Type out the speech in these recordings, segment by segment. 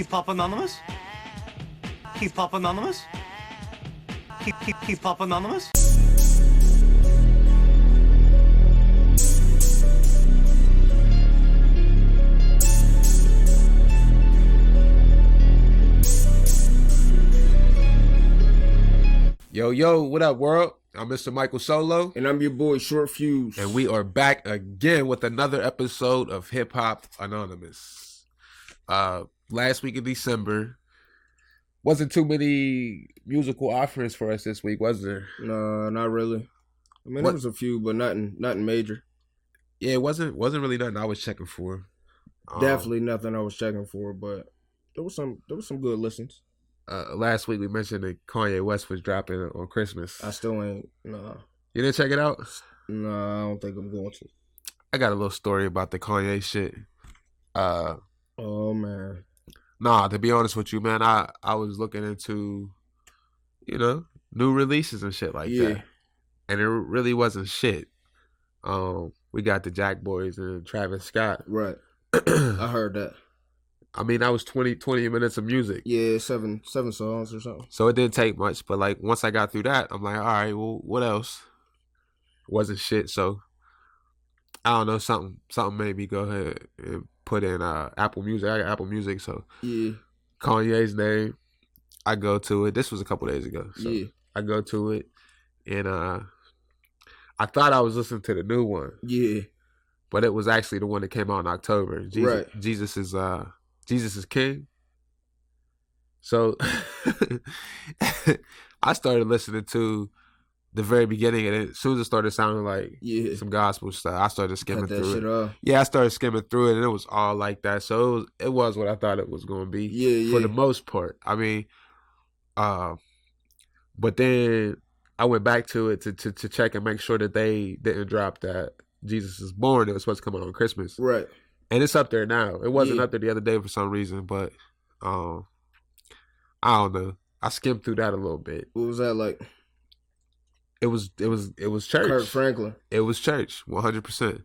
Hip Hop Anonymous? Hip Hop Anonymous? Hip Hop Anonymous? Yo, what up, world? I'm Mr. Michael Solo. And I'm your boy, Short Fuze. And we are back again with another episode of Hip Hop Anonymous. Last week in December, wasn't too many musical offerings for us this week, was there? No, not really. I mean, there was a few, but nothing major. Yeah, it wasn't really nothing I was checking for. Definitely nothing I was checking for, but there was some good listens. Last week we mentioned that Kanye West was dropping on Christmas. I still ain't. Nah. You didn't check it out? No, I don't think I'm going to. I got a little story about the Kanye shit. Oh man. Nah, to be honest with you, man, I was looking into, new releases and shit like that, and it really wasn't shit. We got the Jacquees and Travis Scott. Right. I heard that. I mean, that was 20 minutes of music. Yeah, seven songs or something. So it didn't take much, but like once I got through that, I'm like, all right, well, what else? Wasn't shit. So I don't know, something made me go ahead and put in Apple Music. I got Apple Music, so yeah. Kanye's name. I go to it. This was a couple days ago. So yeah. I go to it, and I thought I was listening to the new one. Yeah. But it was actually the one that came out in October. Right. Jesus is King. So I started listening to the very beginning, and as soon as it started sounding like some gospel stuff, I started skimming through it. Off. Yeah, I started skimming through it, and it was all like that. So it was what I thought it was going to be. Yeah. For the most part. I mean, but then I went back to it to check and make sure that they didn't drop that Jesus is Born. It was supposed to come out on Christmas. Right. And it's up there now. It wasn't up there the other day for some reason, but I don't know. I skimmed through that a little bit. What was that like? It was church. Kirk Franklin. It was church, 100%.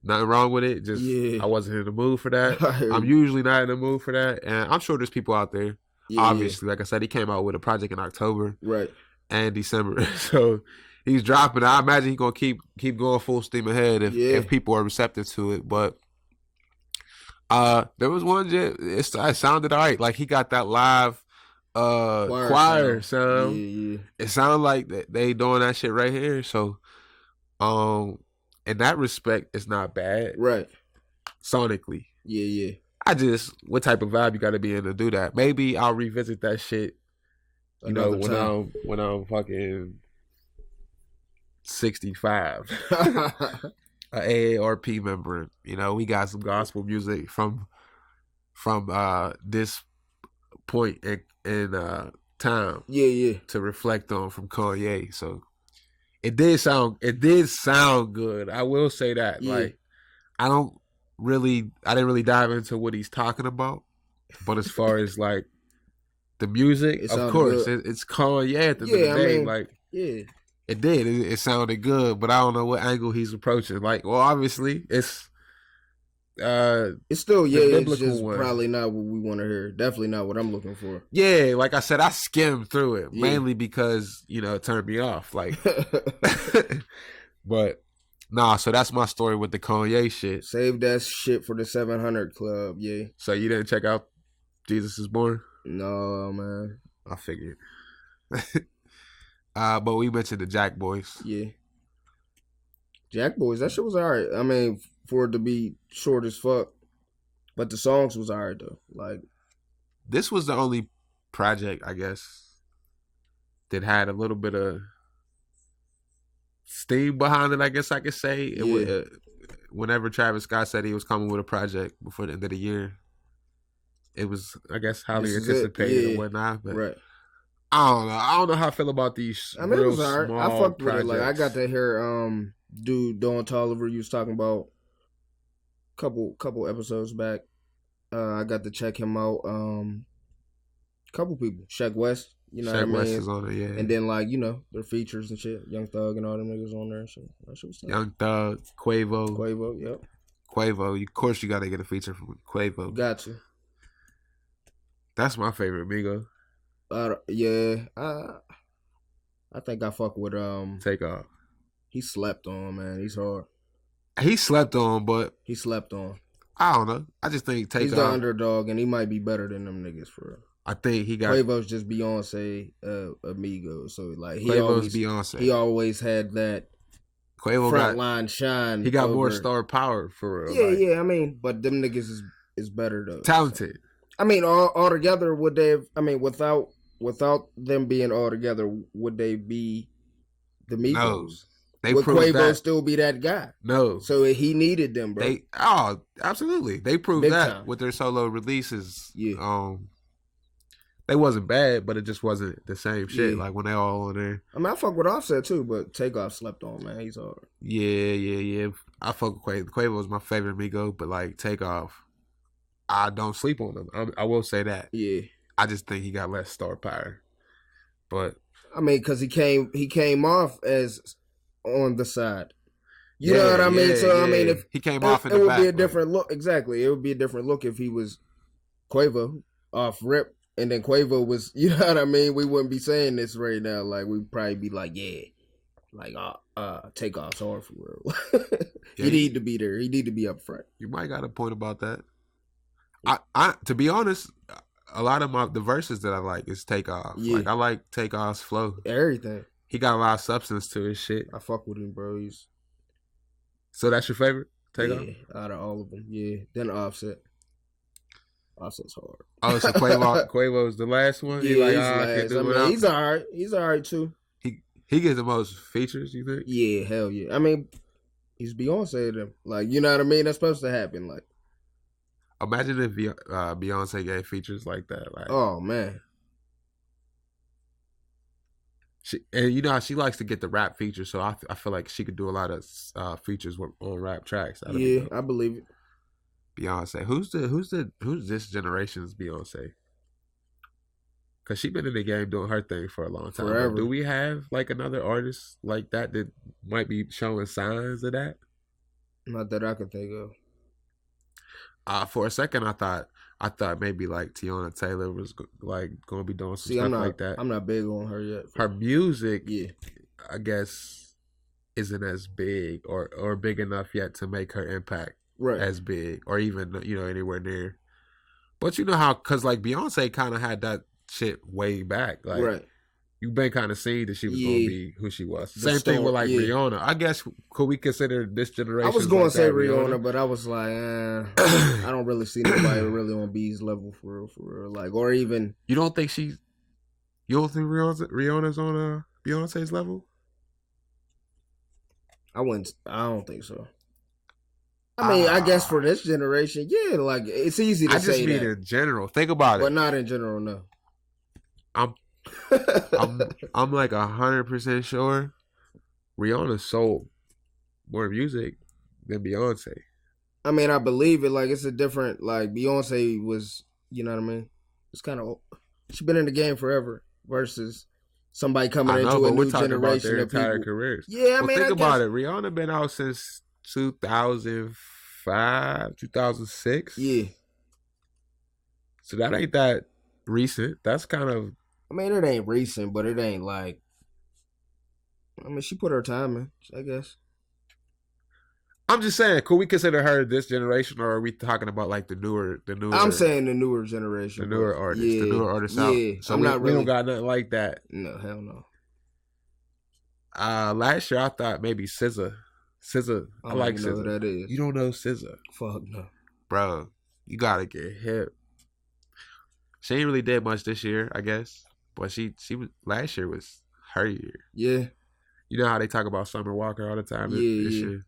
Nothing wrong with it. Just I wasn't in the mood for that. I'm usually not in the mood for that, and I'm sure there's people out there. Obviously, like I said, he came out with a project in October, right, and December. So he's dropping. I imagine he's gonna keep going full steam ahead if people are receptive to it, but. There was one. It sounded all right. Like he got that live choir sound. Yeah. It sounded like they doing that shit right here. So, in that respect, it's not bad. Right. Sonically. Yeah. What type of vibe you got to be in to do that? Maybe I'll revisit that shit. When I'm fucking 65. An AARP member, we got some gospel music from this point in time, to reflect on from Kanye. So it did sound good. I will say that. Like I didn't really dive into what he's talking about, but as far as like the music, of course, it's Kanye at the end of the day. It did. It sounded good, but I don't know what angle he's approaching. Like, well, obviously, it's still it's just probably not what we want to hear. Definitely not what I'm looking for. Yeah, like I said, I skimmed through it mainly because it turned me off. Like, but nah. So that's my story with the Kanye shit. Save that shit for the 700 Club. Yeah. So you didn't check out Jesus is Born? No, man. I figured. But we mentioned the Jacquees. Yeah. Jacquees, that shit was alright. I mean, for it to be short as fuck. But the songs was alright though. Like, this was the only project, I guess, that had a little bit of steam behind it, I guess I could say. Whenever Travis Scott said he was coming with a project before the end of the year, it was, I guess, highly anticipated and whatnot. But right. I don't know how I feel about these. I mean, it was alright. I fucked projects. with it. Like, I got to hear dude Don Tolliver. You was talking about couple episodes back. I got to check him out. Couple people, Shaq West. Shaq West is on it, yeah. And then their features and shit. Young Thug and all them niggas on there. So that shit was tough. Young Thug, Quavo, yep. Quavo. Of course, you got to get a feature from Quavo. Got you. That's my favorite Migo. Yeah, I think I fuck with Takeoff. He slept on, man. He's hard. He slept on, but He slept on. I don't know. I just think Takeoff. He's the underdog, and he might be better than them niggas for real. I think he got Quavo's just Beyonce, amigo. So like Quavo's Beyonce. He always had that Quavo front line shine. He got more star power for real. Yeah, like, yeah. I mean, but them niggas is better though. Talented. I mean, all together, would they have? I mean, without them being all together, would they be the Migos? No. Would Quavo still be that guy? No. So he needed them, bro. Absolutely. They proved Big that time. with their solo releases. Yeah. They wasn't bad, but it just wasn't the same shit. Yeah. Like when they all on there. I mean, I fuck with Offset too, but Takeoff slept on, man. He's hard. Yeah. I fuck with Quavo. Quavo was my favorite Migo, but like Takeoff, I don't sleep on him. I will say that. Yeah. I just think he got less star power. But I mean, because he came off as on the side. You know what I mean? So I mean, if he came off in the back, it would be a different look. Exactly, it would be a different look if he was Quavo off rip, and then Quavo was. You know what I mean? We wouldn't be saying this right now. Like we'd probably be like, yeah, like Takeoff's hard for real. He need to be there. He need to be up front. You might got a point about that. I to be honest, a lot of the verses that I like is Takeoff. Yeah. Like I like Takeoff's flow. Everything. He got a lot of substance to his shit. I fuck with him, bro. So that's your favorite? Takeoff? Yeah, out of all of them. Yeah. Then Offset. Offset's hard. Oh, so Quavo's the last one? Yeah, like, he's the last. I mean, he's all right. He's all right, too. He gets the most features, you think? Yeah, hell yeah. I mean, he's Beyonce to them. Like, you know what I mean? That's supposed to happen. Like, imagine if Beyonce gave features like that. Like, oh, man. And you know how she likes to get the rap features, so I feel like she could do a lot of features on rap tracks. Yeah, I believe it. Beyonce, who's this generation's Beyonce? Cause she been in the game doing her thing for a long time. Forever. Do we have like another artist like that might be showing signs of that? Not that I can think of. For a second, I thought maybe like Tiana Taylor was like gonna be doing some stuff like that. I'm not big on her yet. Her music, yeah, I guess, isn't as big or big enough yet to make her impact as big or even anywhere near. But you know how, cause like Beyonce kind of had that shit way back. Like you've been kind of seeing that she was gonna be who she was. Same thing with like Rihanna. I guess could we consider this generation? I was gonna say Rihanna, but I was like, I don't really see nobody really on B's level for real. Like, or even you don't think Rihanna's on Beyonce's level? I don't think so. I mean, I guess for this generation, yeah, like it's easy to say that. I just mean in general. Think about it. But not in general, no. I'm like 100% sure Rihanna sold more music than Beyonce. I mean, I believe it. Like it's a different. Like Beyonce was, you know what I mean? It's kind of she's been in the game forever versus somebody coming into a new generation of entire people. Careers. Yeah, I mean, think about it. Rihanna been out since 2005, 2006. Yeah. So that ain't that recent. That's kind of. I mean, it ain't recent, but it ain't like. I mean, she put her time in, I guess. I'm just saying, could we consider her this generation, or are we talking about like the newer? I'm saying the newer generation, the newer artists, the newer artists out. So we don't got nothing like that. No, hell no. Last year I thought maybe SZA. I like SZA. Know who that is. You don't know SZA? Fuck no, bro. You gotta get hip. She ain't really did much this year, I guess. But she was last year was her year. Yeah. You know how they talk about Summer Walker all the time? Yeah, this year.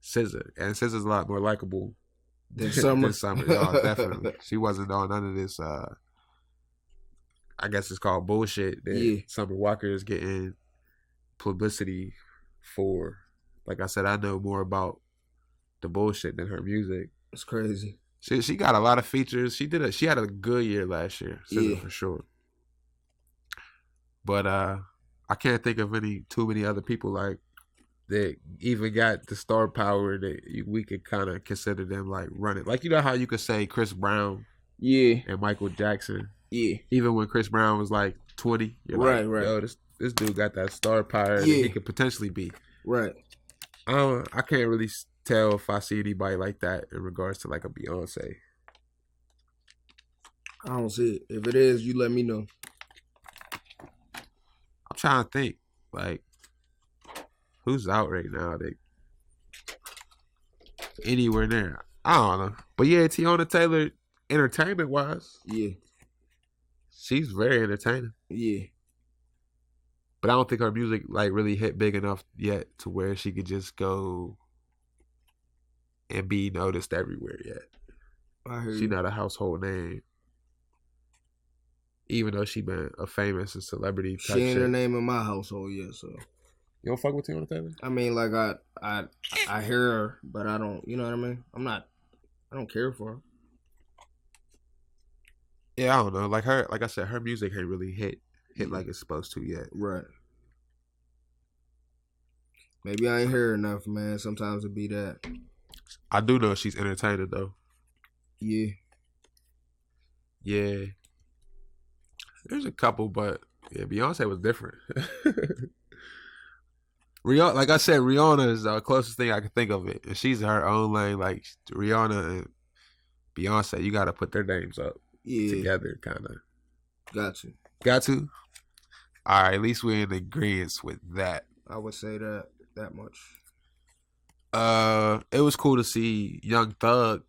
SZA. And SZA's a lot more likable than Summer. Oh, definitely. She wasn't on none of this I guess it's called bullshit that Summer Walker is getting publicity for. Like I said, I know more about the bullshit than her music. It's crazy. She got a lot of features. She had a good year last year, SZA for sure. But I can't think of too many other people like that even got the star power that we could kind of consider them like running. Like you know how you could say Chris Brown, and Michael Jackson. Yeah. Even when Chris Brown was like 20, you're like, yo, this dude got that star power that he could potentially be. Right. I can't really tell if I see anybody like that in regards to like a Beyonce. I don't see it. If it is, you let me know. I'm trying to think, like, who's out right now that anywhere near? I don't know. But yeah, Tiana Taylor, entertainment wise, yeah, she's very entertaining. Yeah. But I don't think her music like really hit big enough yet to where she could just go and be noticed everywhere yet. She's not a household name. Even though she been a famous and celebrity type she ain't shit. her name in my household yet, so. You don't fuck with Tiana Taylor? I mean, like I hear her, but I don't. You know what I mean? I don't care for her. Yeah, I don't know. Like her, like I said, her music ain't really hit like it's supposed to yet. Right. Maybe I ain't hear enough, man. Sometimes it be that. I do know she's entertaining though. Yeah. Yeah. There's a couple, but yeah, Beyonce was different. Rihanna, like I said, Rihanna is the closest thing I can think of it. And she's in her own lane. Like Rihanna and Beyonce, you got to put their names up together, kind of. Got to. Got to? All right, at least we're in agreement with that. I would say that much. It was cool to see Young Thug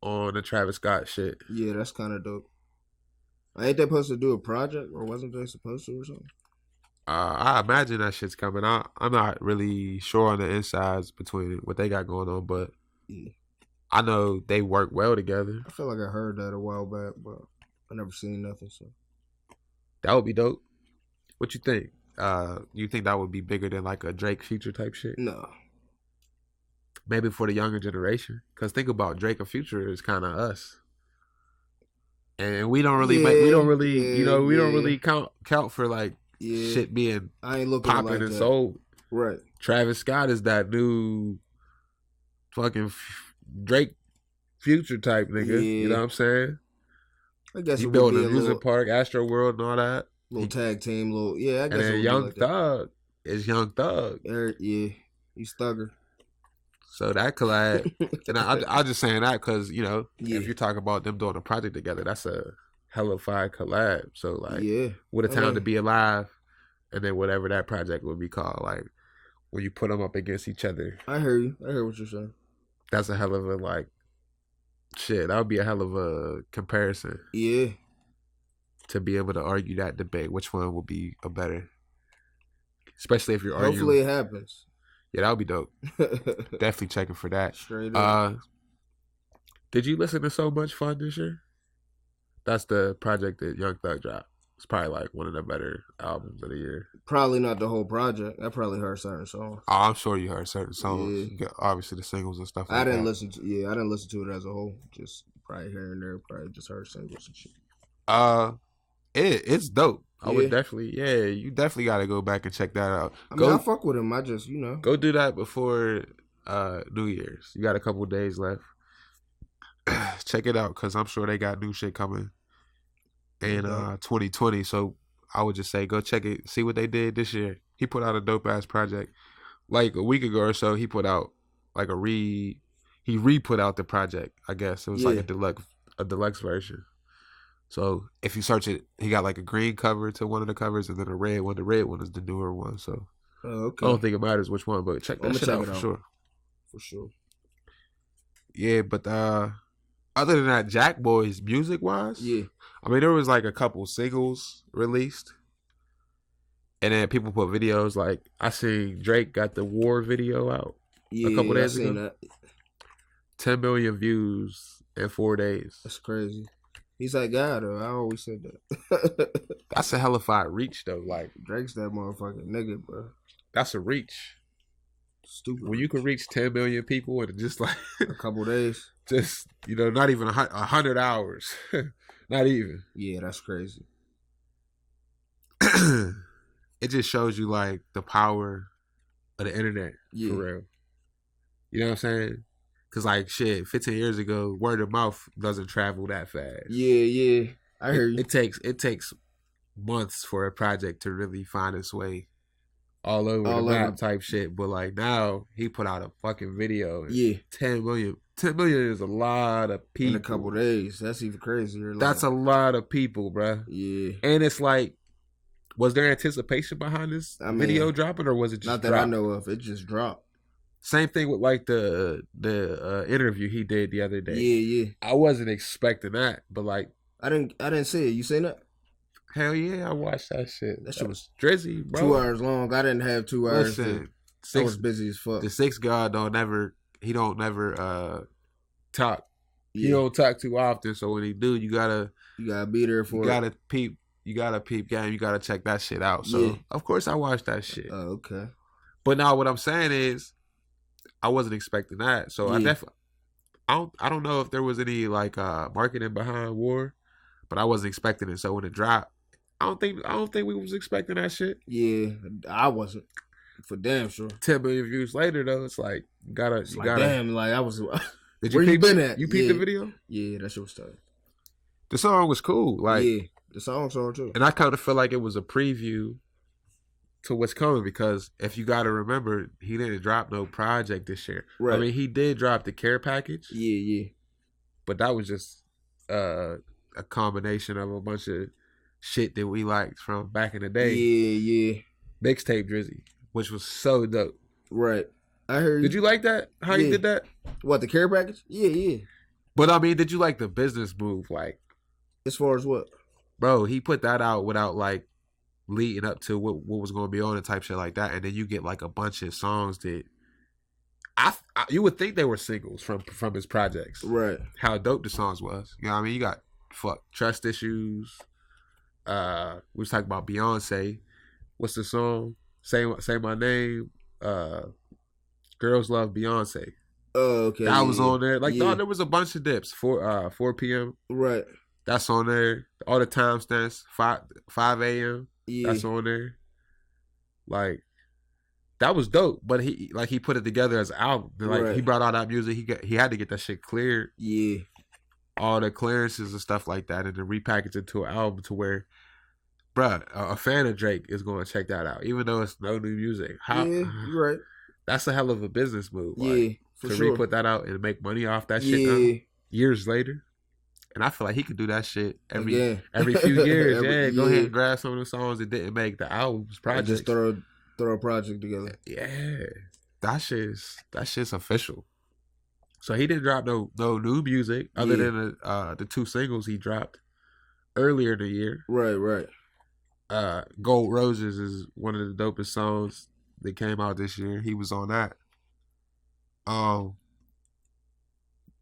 on the Travis Scott shit. Yeah, that's kind of dope. Ain't they supposed to do a project, or wasn't they supposed to, or something? I imagine that shit's coming out. I'm not really sure on the insides between what they got going on, but I know they work well together. I feel like I heard that a while back, but I never seen nothing. So that would be dope. What you think? You think that would be bigger than like a Drake Future type shit? No. Maybe for the younger generation, because think about Drake and Future is kind of us. And we don't really we don't really count for like shit being I ain't looking popping like and that. sold. Right. Travis Scott is that new fucking Drake Future type nigga. Yeah. You know what I'm saying? I guess he it built would a be music park, Astro World, and all that. Little tag team, I guess. And then Young Thug is Young Thug. Yeah, he's Thugger. So that collab, and I just saying that because, you know, if you're talking about them doing a project together, that's a hellified collab. So, like, what a time to be alive, and then whatever that project would be called, like, when you put them up against each other. I hear you. I hear what you're saying. That's a hell of a, like, shit, that would be a hell of a comparison. Yeah. To be able to argue that debate, which one will be a better, especially if you're arguing. Hopefully it happens. Yeah, that would be dope. Definitely checking for that. Straight up. Did you listen to So Much Fun this year? That's the project that Young Thug dropped. It's probably like one of the better albums of the year. Probably not the whole project. I probably heard certain songs. Oh, I'm sure you heard certain songs. You got, obviously the singles and stuff like I didn't that. listen to it as a whole. Just probably here and there. Probably just heard singles and shit. It's dope. I would definitely, you definitely got to go back and check that out. I mean, I fuck with him. I just, you know. Go do that before New Year's. You got a couple days left. Check it out, because I'm sure they got new shit coming in 2020. So I would just say go check it, see what they did this year. He put out a dope-ass project. Like a week ago or so, he put out like he re-put out the project, I guess. It was like a deluxe version. So if you search it, he got like a green cover to one of the covers and then a red one. The red one is the newer one. So I don't think it matters which one, but check that shit out for sure. For sure. Yeah, but other than that, Jack Boys music wise, I mean there was like a couple singles released. And then people put videos like I seen Drake got the War video out a couple days ago. That. 10 million views in 4 days. That's crazy. He's like God, though. I always said that. That's a hellified reach, though. Like Drake's that motherfucking nigga, bro. That's a reach. Stupid. When you can reach 10 million people in just like a couple days, just not even 100 hours, not even. Yeah, that's crazy. It just shows you like the power of the internet for real. You know what I'm saying? Cause like shit, 15 years ago, word of mouth doesn't travel that fast. Yeah. I hear you. It takes months for a project to really find its way all over the map type shit. But like now, he put out a fucking video. Yeah. 10 million. 10 million is a lot of people. In a couple days. That's even crazier. That's a lot of people, bruh. Yeah. And it's like, was there anticipation behind this video dropping, or was it just not that I know of? It just dropped. Same thing with like the interview he did the other day. Yeah. I wasn't expecting that, but like I didn't see it. You seen that? Hell yeah, I watched that shit. That shit was drizzy, bro. 2 hours long. I didn't have 2 hours. Listen, I was busy as fuck. The sixth god don't never talk. Yeah. He don't talk too often, so when he do, you gotta be there for it. You gotta peep game. You gotta check that shit out. So of course I watched that shit. Oh, okay. But now what I'm saying is, I wasn't expecting that. So I don't know if there was any like marketing behind War, but I wasn't expecting it. So when it dropped, I don't think we was expecting that shit. Yeah, I wasn't. For damn sure. 10 million views later though, it's like you gotta damn, like I was. Did where you been at? You peeped the video? Yeah, that shit was tough. The song was cool. Like the song's on too. And I kind of feel like it was a preview to what's coming, because if you got to remember, he didn't drop no project this year. Right. I mean, he did drop the care package. Yeah. But that was just a combination of a bunch of shit that we liked from back in the day. Yeah. Mixtape Drizzy, which was so dope. Right. I heard. Did you like that? How he did that? What, the care package? Yeah. But I mean, did you like the business move? Like, as far as what? Bro, he put that out without like leading up to what was going to be on and type shit like that, and then you get like a bunch of songs that you would think they were singles from his projects. Right. How dope the songs was. You know what I mean? You got Trust Issues. We was talking about Beyonce. What's the song? Say My Name. Girls Love Beyonce. Oh, okay. That was on there. Like, there was a bunch of dips. 4 p.m. Right. That's on there. All the timestamps. 5 a.m. Yeah. That's on there. Like, that was dope. But he put it together as an album. Like, he brought all that music. He had to get that shit cleared. Yeah. All the clearances and stuff like that, and then repackage it to an album to where, bruh, a fan of Drake is going to check that out, even though it's no new music. You're right. That's a hell of a business move. For to sure. re-put that out and make money off that shit now, years later. And I feel like he could do that shit every few years. Go ahead and grab some of the songs that didn't make the albums, projects. Just throw a project together. Yeah. That shit's official. So he didn't drop no new music other than the 2 singles he dropped earlier in the year. Right. Gold Roses is one of the dopest songs that came out this year. He was on that.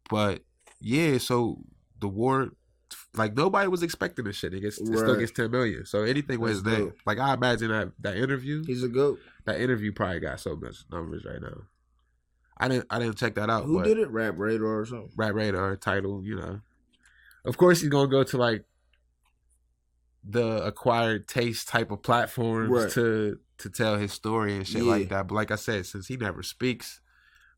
But yeah, so the War, like nobody was expecting this shit. It still gets 10 million. So anything with his name. Like I imagine that interview. He's a GOAT. That interview probably got so much numbers right now. I didn't check that out. Who did it? Rap Radar or something? Rap Radar, Title, you know. Of course he's gonna go to like the acquired taste type of platforms to tell his story and shit like that. But like I said, since he never speaks,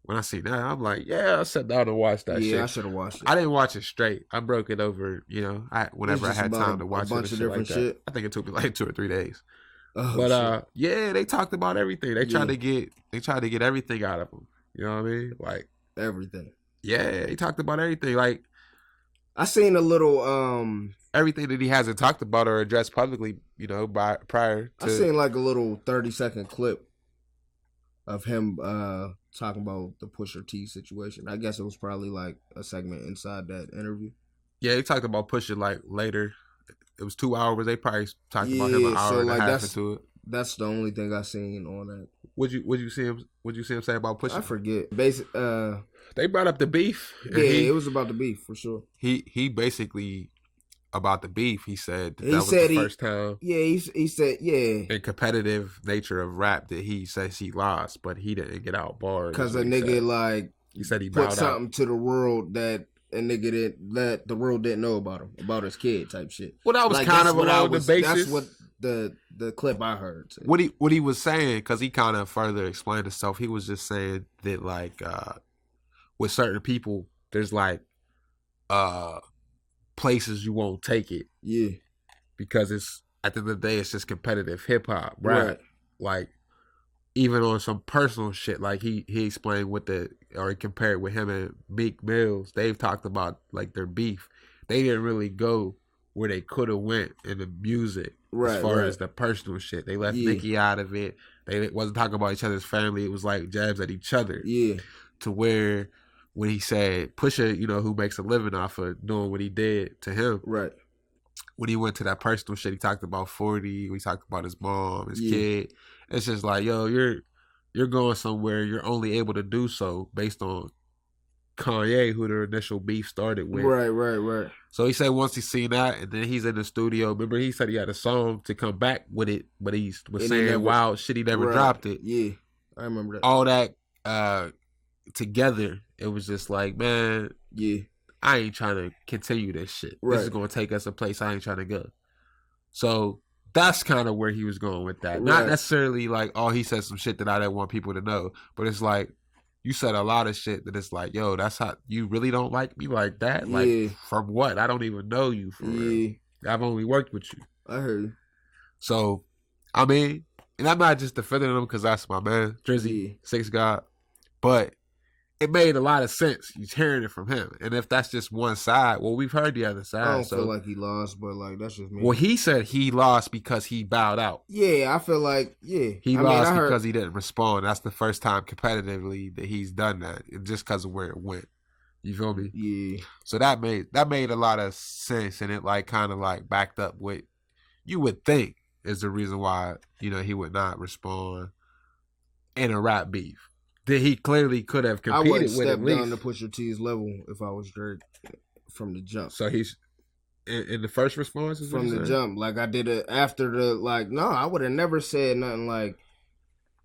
when I see that, I'm like, I sat down and watched that shit. Yeah, I should have watched it. I didn't watch it straight. I broke it over, whenever I had time to watch it. A bunch of different shit. I think it took me like 2 or 3 days. Oh, but they talked about everything. They tried to get everything out of him. You know what I mean? Like everything. Yeah, he talked about everything. Like I seen a little everything that he hasn't talked about or addressed publicly, prior to... I seen like a little 30-second clip of him talking about the Pusha T situation. I guess it was probably like a segment inside that interview. Yeah, he talked about Pusha like later. It was 2 hours. They probably talked about him an hour and a half into it. That's the only thing I seen on that. What'd you see him say about Pusha? I forget. They brought up the beef. Yeah, it was about the beef for sure. He basically about the beef. He said that was the first time. Yeah, he said in competitive nature of rap that he says he lost, but he didn't get out bars because a nigga he said he put something to the world that a nigga that the world didn't know about him, about his kid type shit. Well, that was kind of along the basis. That's what the clip I heard. So. What he was saying, because he kind of further explained himself. He was just saying that like with certain people, there's like places you won't take it. Yeah. Because it's at the end of the day, it's just competitive hip hop, rap. Right. Like even on some personal shit, like he explained he compared with him and Meek Mills. They've talked about like their beef. They didn't really go where they could have went in the music as far as the personal shit. They left Nicki out of it. They wasn't talking about each other's family. It was like jabs at each other. Yeah. To where when he said Pusha, who makes a living off of doing what he did to him. Right. When he went to that personal shit, he talked about 40. We talked about his mom, his kid. It's just like, yo, you're going somewhere. You're only able to do so based on Kanye, who the initial beef started with. Right. So he said once he's seen that, and then he's in the studio. Remember, he said he had a song to come back with it, but he was saying wild shit. He never dropped it. Yeah, I remember that. All that together, it was just like, man, I ain't trying to continue this shit. This is going to take us a place I ain't trying to go. So that's kind of where he was going with that. Not necessarily like, oh, he said some shit that I didn't want people to know. But it's like, you said a lot of shit that it's like, yo, that's how, you really don't like me like that? Like, from what? I don't even know you for real. I've only worked with you. I heard you. So, I mean, and I'm not just defending him because that's my man, Drizzy, Six God. But it made a lot of sense. You're hearing it from him. And if that's just one side, well, we've heard the other side. I don't feel like he lost, but like that's just me. Well, he said he lost because he bowed out. Yeah, I feel like, He lost because he didn't respond. That's the first time competitively that he's done that. And just because of where it went. You feel me? Yeah. So that made a lot of sense, and it like kind of like backed up what you would think is the reason why, he would not respond in a rap beef. That he clearly could have competed with. I wouldn't step down to Pusha T's level if I was Drake from the jump. So he's in the first response from the jump. Like I did it after the no, I would have never said nothing like,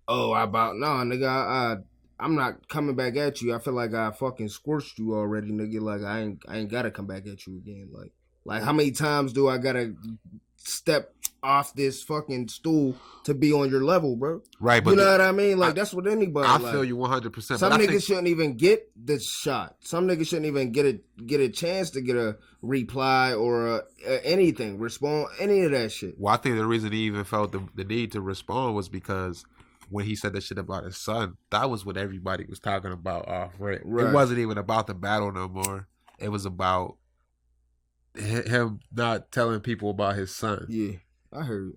"Oh, nigga, I'm not coming back at you. I feel like I fucking scorched you already, nigga. Like I ain't gotta come back at you again. Like how many times do I gotta step off this fucking stool to be on your level, bro? Right, but you know what I mean? Like that's what anybody. I feel you 100%. Some niggas shouldn't even get the shot. Some niggas shouldn't even get a chance to get a reply or anything, respond, any of that shit. Well, I think the reason he even felt the need to respond was because when he said that shit about his son, that was what everybody was talking about off rip. Right. It wasn't even about the battle no more. It was about him not telling people about his son. Yeah. I heard.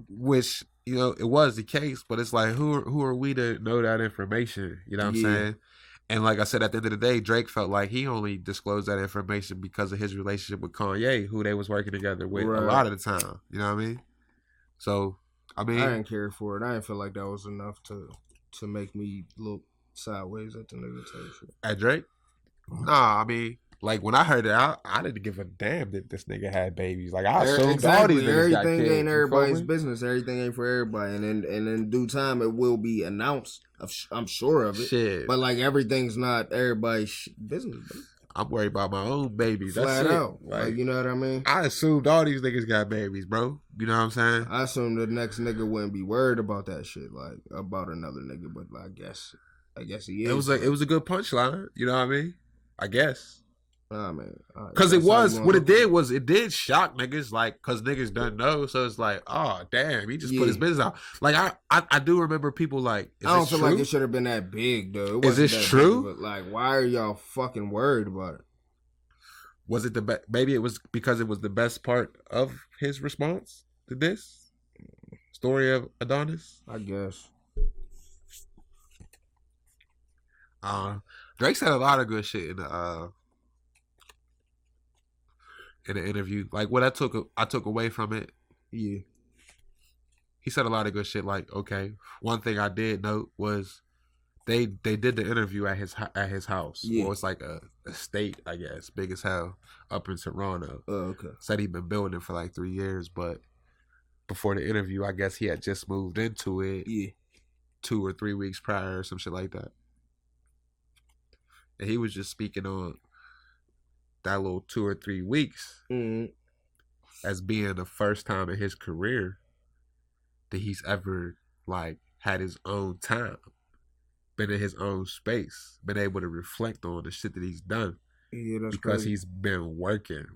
Which, it was the case, but it's like, who are we to know that information? You know what I'm saying? And like I said, at the end of the day, Drake felt like he only disclosed that information because of his relationship with Kanye, who they was working together with a lot of the time. You know what I mean? So, I didn't care for it. I didn't feel like that was enough to make me look sideways at the nigga type shit. At Drake? Nah, I mean, like when I heard it, I didn't give a damn that this nigga had babies. Like I assumed all these niggas got kids. Everything ain't everybody's business. Everything ain't for everybody. And in due time, it will be announced. I'm sure of it. Shit. But like everything's not everybody's business. Bro. I'm worried about my own babies. Flat That's out. Like, you know what I mean? I assumed all these niggas got babies, bro. You know what I'm saying? I assumed the next nigga wouldn't be worried about that shit, like about another nigga. But I guess he is. It was a good punchline. You know what I mean? I guess. Nah, man. Because it did shock niggas, like, because niggas don't know. So it's like, oh, damn, he just put his business out. Like, I do remember people like, I don't feel like it should have been that big, though. Is this true? Big, but like, why are y'all fucking worried about it? Was it maybe it was because it was the best part of his response to this story of Adonis? I guess. Drake said a lot of good shit in the interview. Like what I took away from it. Yeah. He said a lot of good shit. Like, okay, one thing I did note was they did the interview at his house. Yeah. Well, it's like a estate, I guess, big as hell, up in Toronto. Oh, okay. Said he'd been building it for like 3 years, but before the interview, I guess he had just moved into it. Yeah. 2 or 3 weeks prior, or some shit like that. And he was just speaking on that little 2 or 3 weeks as being the first time in his career that he's ever like had his own time, been in his own space, been able to reflect on the shit that he's done. Yeah, that's because crazy. he's been working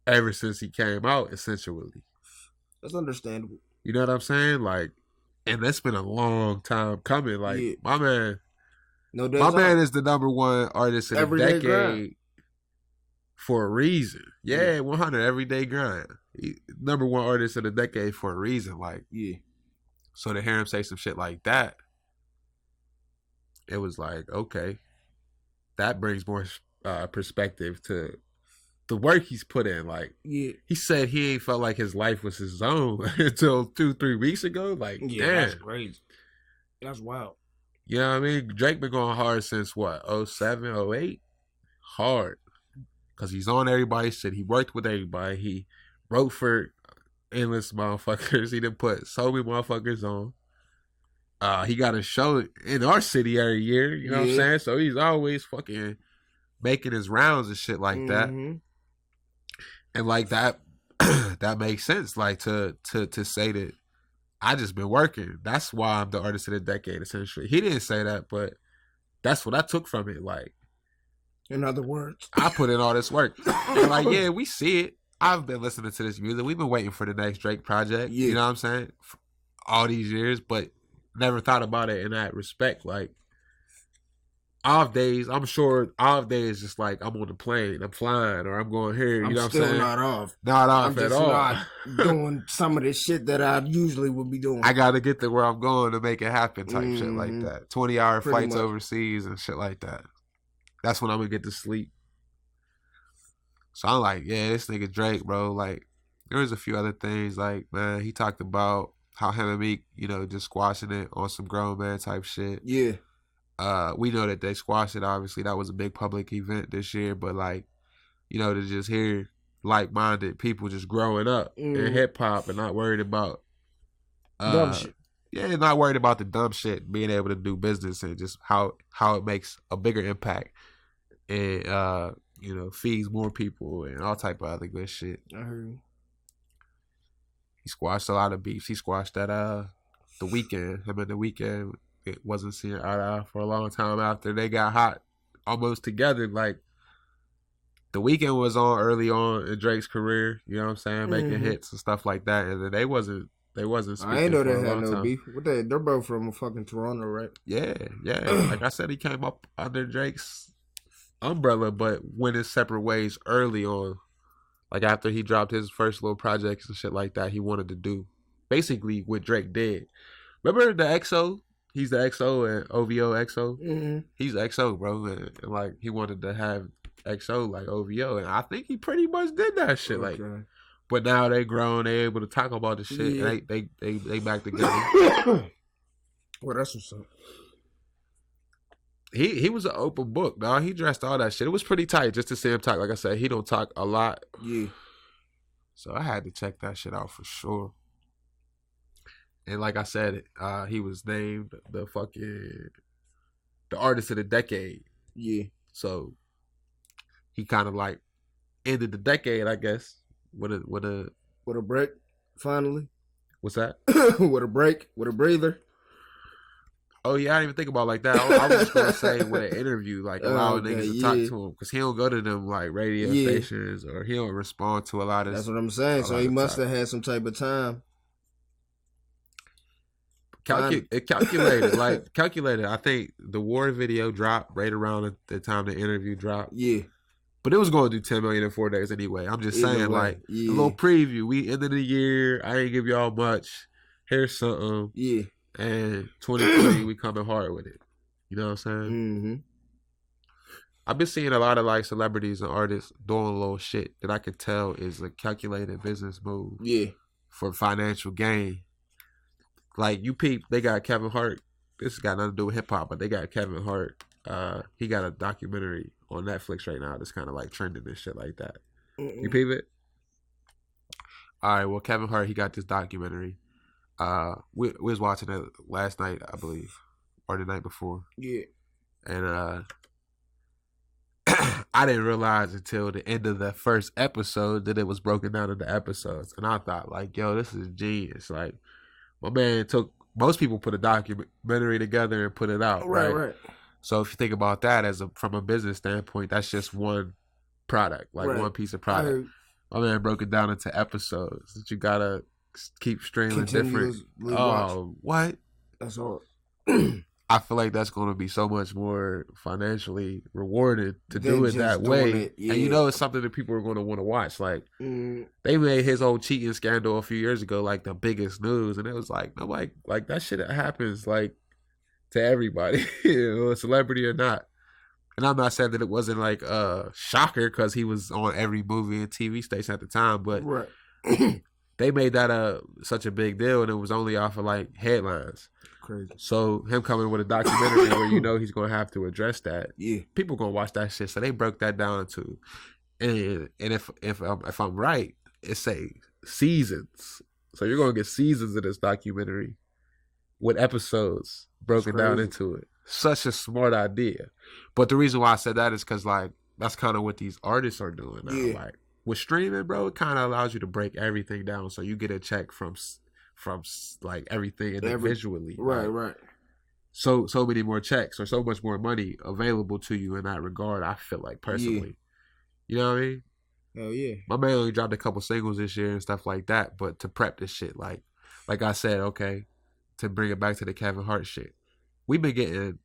ever since he came out, essentially. That's understandable. You know what I'm saying? Like, and that's been a long time coming. Like, my man is the #1 artist of the Everyday decade grind. for a reason. Yeah, 100 everyday grind. #1 artist of the decade for a reason. Like, so to hear him say some shit like that, it was like, okay, that brings more perspective to the work he's put in. Like, he said he ain't felt like his life was his own until 2-3 weeks ago. Like, damn, that's crazy. That's wild. You know what I mean? Drake been going hard since what, 07, 08? Hard. Because he's on everybody's shit. He worked with everybody. He wrote for endless motherfuckers. He done put so many motherfuckers on. He got a show in our city every year. You know what I'm saying? So he's always fucking making his rounds and shit like that. And like that, that makes sense. Like to say that I just been working. That's why I'm the artist of the decade, essentially. He didn't say that, but that's what I took from it. Like, in other words, I put in all this work. And like, yeah, we see it. I've been listening to this music. We've been waiting for the next Drake project. You know what I'm saying? For all these years, but never thought about it in that respect. Like, off days, I'm sure off days just like I'm on the plane, I'm flying, or I'm going here. You know what I'm saying? Not off. Not off I'm at just all. Not doing some of the shit that I usually would be doing. I got to get to where I'm going to make it happen type shit like that. 20-hour flights overseas and shit like that. That's when I'm going to get to sleep. So I'm like, yeah, this nigga Drake, bro. Like, there was a few other things. Like, man, he talked about how him and Meek, you know, just squashing it on some grown man type shit. Yeah. We know that they squashed it, obviously. That was a big public event this year. But, like, you know, to just hear like-minded people just growing up in hip-hop and not worried about dumb shit. Yeah, not worried about the dumb shit, being able to do business and just how it makes a bigger impact and, you know, feeds more people and all type of other good shit. I heard you. He squashed a lot of beefs. He squashed that, The Weeknd. Him and The Weeknd, it wasn't seeing eye to eye for a long time after they got hot almost together. Like, The Weeknd was on early on in Drake's career, you know what I'm saying, making hits and stuff like that, and then they wasn't speaking. I ain't know they had no time. beef. They're both from fucking Toronto, right? Yeah. Like I said, he came up under Drake's umbrella, but went his separate ways early on. Like, after he dropped his first little projects and shit like that, he wanted to do basically what Drake did. Remember the XO? He's the XO and OVO XO. He's XO, bro, and like he wanted to have XO like OVO, and I think he pretty much did that shit. Like, but now they grown, they able to talk about the shit. Yeah. They back together. Well, that's what's up. He was an open book, dog. He dressed all that shit. It was pretty tight just to see him talk. Like I said, he don't talk a lot. Yeah. So I had to check that shit out for sure. And like I said, he was named the artist of the decade. Yeah. So he kind of like ended the decade, I guess, with a break. Finally. What's that? With a break, with a breather. Oh yeah, I didn't even think about it like that. I was just gonna say with an interview, like allowing niggas to talk to him, because he don't go to them like radio stations, or he don't respond to a lot of. That's what I'm saying. So he must have had some type of time. Calculated. I think the War video dropped right around the time the interview dropped. Yeah. But it was going to do 10 million in 4 days anyway. I'm just saying, like, a little preview. We end of the year. I ain't give y'all much. Here's something. Yeah. And 2020, we coming hard with it. You know what I'm saying? Mm-hmm. I've been seeing a lot of like celebrities and artists doing a little shit that I can tell is a calculated business move. Yeah. For financial gain. Like, you peep, they got Kevin Hart. This has got nothing to do with hip hop, but they got Kevin Hart. He got a documentary on Netflix right now that's kind of like trending and shit like that. You peep it? All right, well, Kevin Hart, he got this documentary. We was watching it last night, I believe, or the night before. Yeah. And I didn't realize until the end of the first episode that it was broken down into episodes. And I thought, like, yo, this is genius. Like, my man most people put a documentary together and put it out, right? So if you think about that from a business standpoint, that's just one product, like one piece of product. My man broke it down into episodes that you gotta keep streaming different. Oh, what? That's all. I feel like that's going to be so much more financially rewarded to do it that way. Yeah. And it's something that people are going to want to watch. Like, they made his whole cheating scandal a few years ago, like, the biggest news. And it was like, nobody, like, that shit happens, like, to everybody, a celebrity or not. And I'm not saying that it wasn't, like, a shocker because he was on every movie and TV station at the time, but they made that such a big deal, and it was only off of, like, headlines. Crazy. So him coming with a documentary where he's gonna have to address that. Yeah, people gonna watch that shit. So they broke that down too. And if I'm right, it say seasons. So you're gonna get seasons of this documentary with episodes broken down into it. Such a smart idea. But the reason why I said that is because like that's kind of what these artists are doing now. Yeah. Like with streaming, bro, it kind of allows you to break everything down. So you get a check from like everything individually. Right. So many more checks or so much more money available to you in that regard, I feel like personally. Yeah. You know what I mean? Hell yeah. My man only dropped a couple singles this year and stuff like that, but to prep this shit, like I said, okay, to bring it back to the Kevin Hart shit. We've been getting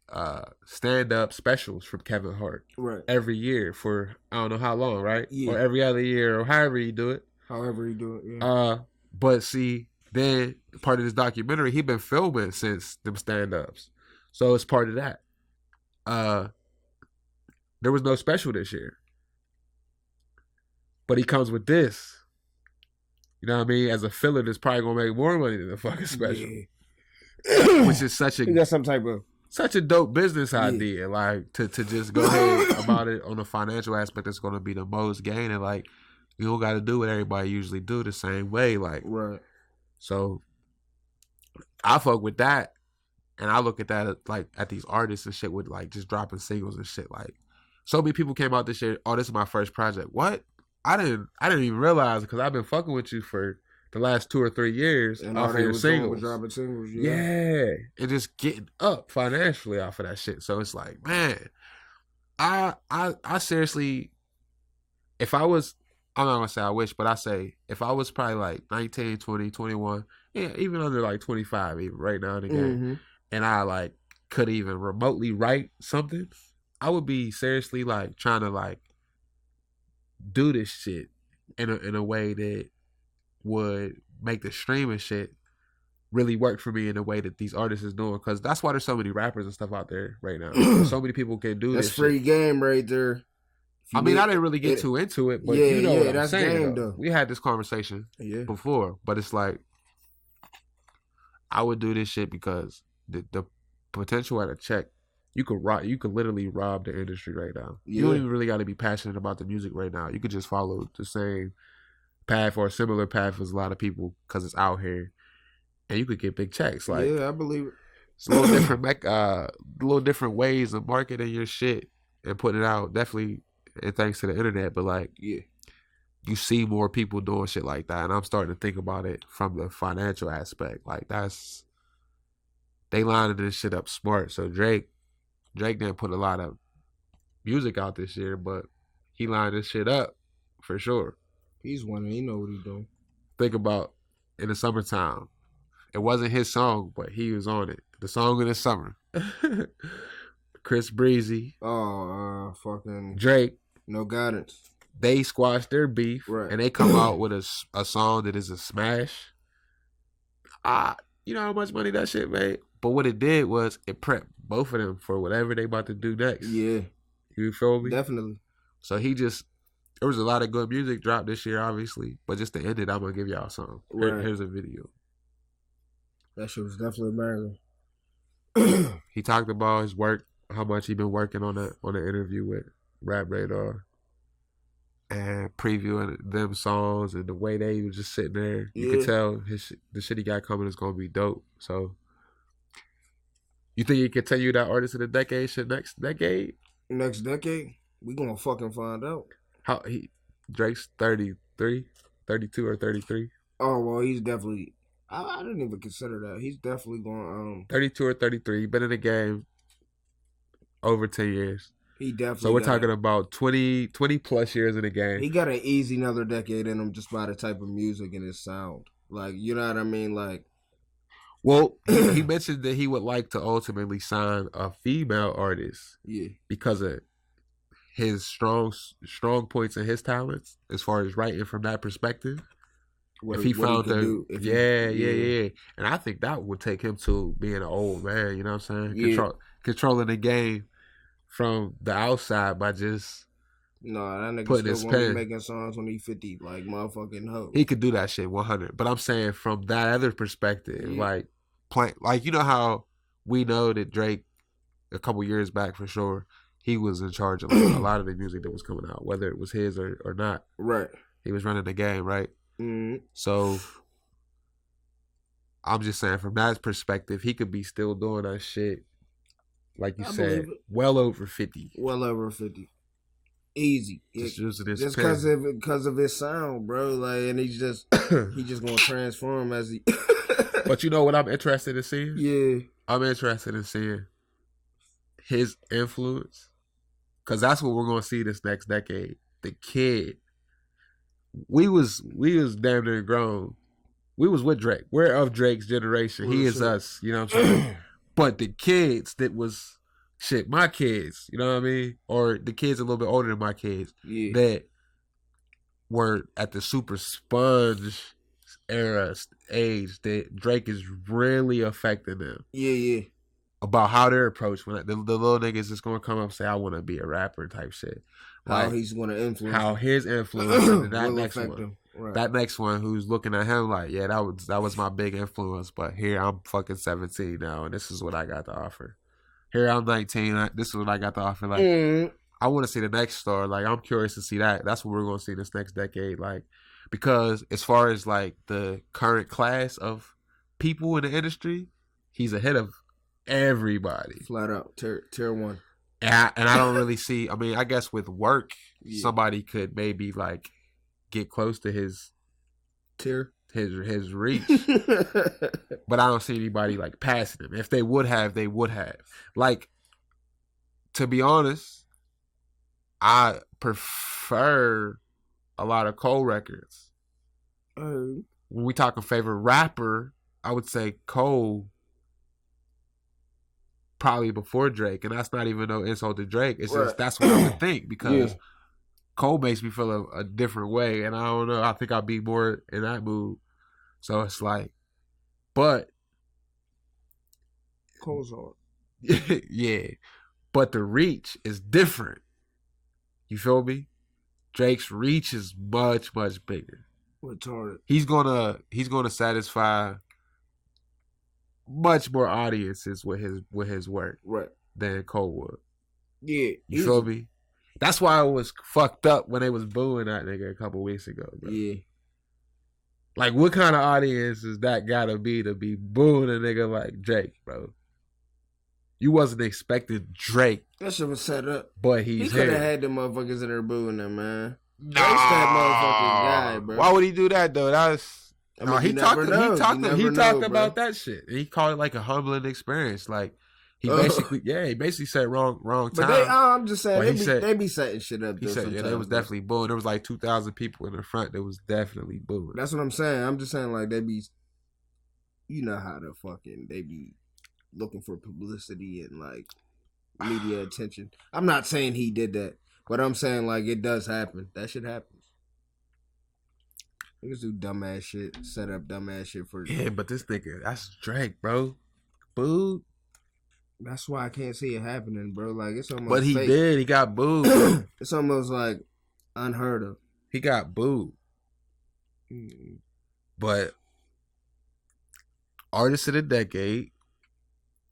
stand-up specials from Kevin Hart every year for I don't know how long, right? Yeah. Or every other year or however you do it. Yeah. But see, then part of this documentary, he been filming since them stand-ups. So it's part of that. There was no special this year. But he comes with this. You know what I mean? As a filler that's probably gonna make more money than the fucking special. Yeah. Which is such a dope business idea. Like to just go ahead about it on the financial aspect that's gonna be the most gain, and like you don't gotta do what everybody usually do the same way. Like so I fuck with that, and I look at that like at these artists and shit with like just dropping singles and shit. Like so many people came out this year. Oh, this is my first project. What? I didn't even realize because I've been fucking with you for the last 2 or 3 years and off of your singles. Dropping singles. Yeah, and just getting up financially off of that shit. So it's like, man, I seriously, if I was, I'm not gonna say I wish, but I say if I was probably like 19, 20, 21, yeah, even under like 25, even right now in the game, and I like could even remotely write something, I would be seriously like trying to like do this shit in a way that would make the streaming shit really work for me in the way that these artists is doing, because that's why there's so many rappers and stuff out there right now. So many people can do this. That's free game right there. I mean, I didn't really get too into it, but you know what I'm saying. Though. We had this conversation before, but it's like I would do this shit because the potential at a check. You could literally rob the industry right now. You don't even really got to be passionate about the music right now. You could just follow the same path or a similar path as a lot of people because it's out here, and you could get big checks. Like, I believe it. It's a little different ways of marketing your shit and putting it out. Definitely, and thanks to the internet. But like, you see more people doing shit like that, and I'm starting to think about it from the financial aspect. Like they lining this shit up smart. So Drake didn't put a lot of music out this year, but he lined this shit up for sure. He's winning. He know what he's doing. Think about in the summertime. It wasn't his song, but he was on it. The song of the summer. Chris Breezy. Fucking Drake. No Guidance. They squashed their beef, and they come out with a song that is a smash. You know how much money that shit made? But what it did was it prepped both of them for whatever they about to do next. Yeah. You feel me? Definitely. So there was a lot of good music dropped this year, obviously. But just to end it, I'm going to give y'all some. Here's a video. That shit was definitely amazing. He talked about his work, how much he been working on the interview with Rap Radar. And previewing them songs and the way they was just sitting there. You could tell the shit he got coming is going to be dope. So, you think he continue that artist of the decade shit next decade? Next decade? We gonna fucking find out. Drake's 33, 32 or 33? Oh, well, he's definitely... I didn't even consider that. He's definitely going... 32 or 33. Been in the game over 10 years. He definitely. So we're talking about 20 plus years in the game. He got an easy another decade in him just by the type of music and his sound. Like, you know what I mean? Like, well, he mentioned that he would like to ultimately sign a female artist. Yeah. Because of his strong points and his talents as far as writing from that perspective. If he found her, yeah. And I think that would take him to being an old man, you know what I'm saying? Yeah. Controlling the game from the outside by just that nigga putting still his gonna be pen. making songs when he 50, like motherfucking hoe. He could do that shit 100. But I'm saying from that other perspective, like you know how we know that Drake a couple years back for sure, he was in charge of like, a lot of the music that was coming out, whether it was his or not. Right. He was running the game, right? Mm-hmm. So I'm just saying from that perspective, he could be still doing that shit, like you said, well over 50. Well over 50. Easy. Just because of his sound, bro. Like, and he's just gonna transform as he. But you know what I'm interested in seeing? Yeah. I'm interested in seeing his influence, because that's what we're gonna see this next decade. The kid. We was damn near grown. We was with Drake. We're of Drake's generation. He is us. You know what I'm saying? But the kids that was shit, my kids, you know what I mean? Or the kids a little bit older than my kids that were at the super sponge era age, that Drake is really affecting them. Yeah. About how they're approached when the little niggas is gonna come up and say, I wanna be a rapper type shit. How like, he's gonna influence. How his influence and that next one. Him. Right. That next one who's looking at him like, yeah, that was my big influence, but here I'm fucking 17 now and this is what I got to offer. Here I'm 19, this is what I got to offer. Like I want to see the next star. Like I'm curious to see that. That's what we're gonna see this next decade. Like, because as far as like the current class of people in the industry, he's ahead of everybody. Flat out. Tier one. And I don't really see, I mean, I guess with work, somebody could maybe like get close to his tier, his reach. But I don't see anybody like passing him. If they would have, they would have. Like, to be honest, I prefer a lot of Cole records. When we talking favorite rapper, I would say Cole probably before Drake, and that's not even no insult to Drake. It's just that's what I would think, because Cole makes me feel a different way, and I don't know. I think I'd be more in that mood. So it's like, but Cole's hard. Yeah, but the reach is different. You feel me? Drake's reach is much bigger. Retarded. He's gonna satisfy much more audiences with his work, than Cole would. Yeah, you feel me? That's why I was fucked up when they was booing that nigga a couple weeks ago, bro. Yeah. Like, what kind of audience is that gotta be to be booing a nigga like Drake, bro? You wasn't expecting Drake. That shit was set up. But he could have had them motherfuckers in there booing them, man. Nah. Drake's that motherfucking guy, bro. Why would he do that, though? I mean, he talked about that shit. He called it like a humbling experience. Like, he basically said wrong time. But I'm just saying, they be setting shit up. He said, yeah, they was definitely booing. There was like 2,000 people in the front that was definitely booing. That's what I'm saying. I'm just saying, like, they be, you know how they be looking for publicity and like media attention. I'm not saying he did that, but I'm saying like it does happen. That shit happens. Niggas do dumbass shit, set up dumbass shit for. Yeah, but this nigga, that's Drake, bro. Booed. That's why I can't see it happening, bro. Like, it's almost. But he fake. did. He got booed. It's almost like unheard of. He got booed. But artist of the decade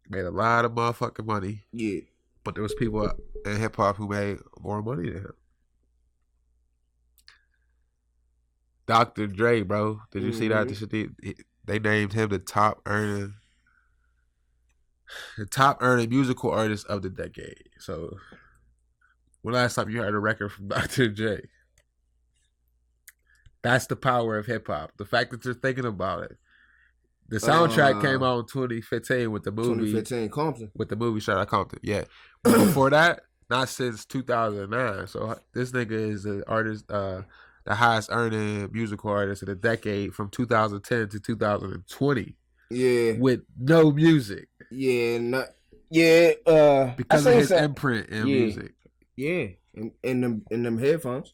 made a lot of motherfucking money. Yeah. But there was people in hip hop who made more money than him. Dr. Dre, bro. Did you see that? They named him the top earning musical artist of the decade. So, when last time you heard a record from Dr. Dre? That's the power of hip hop. The fact that you're thinking about it. The soundtrack came out in 2015 with the movie. 2015 Compton. With the movie Shot at Compton, yeah. But before that, not since 2009. So this nigga is the artist, the highest earning musical artist of the decade from 2010 to 2020. Yeah. With no music. Yeah, because of his imprint in music. Yeah, in them headphones.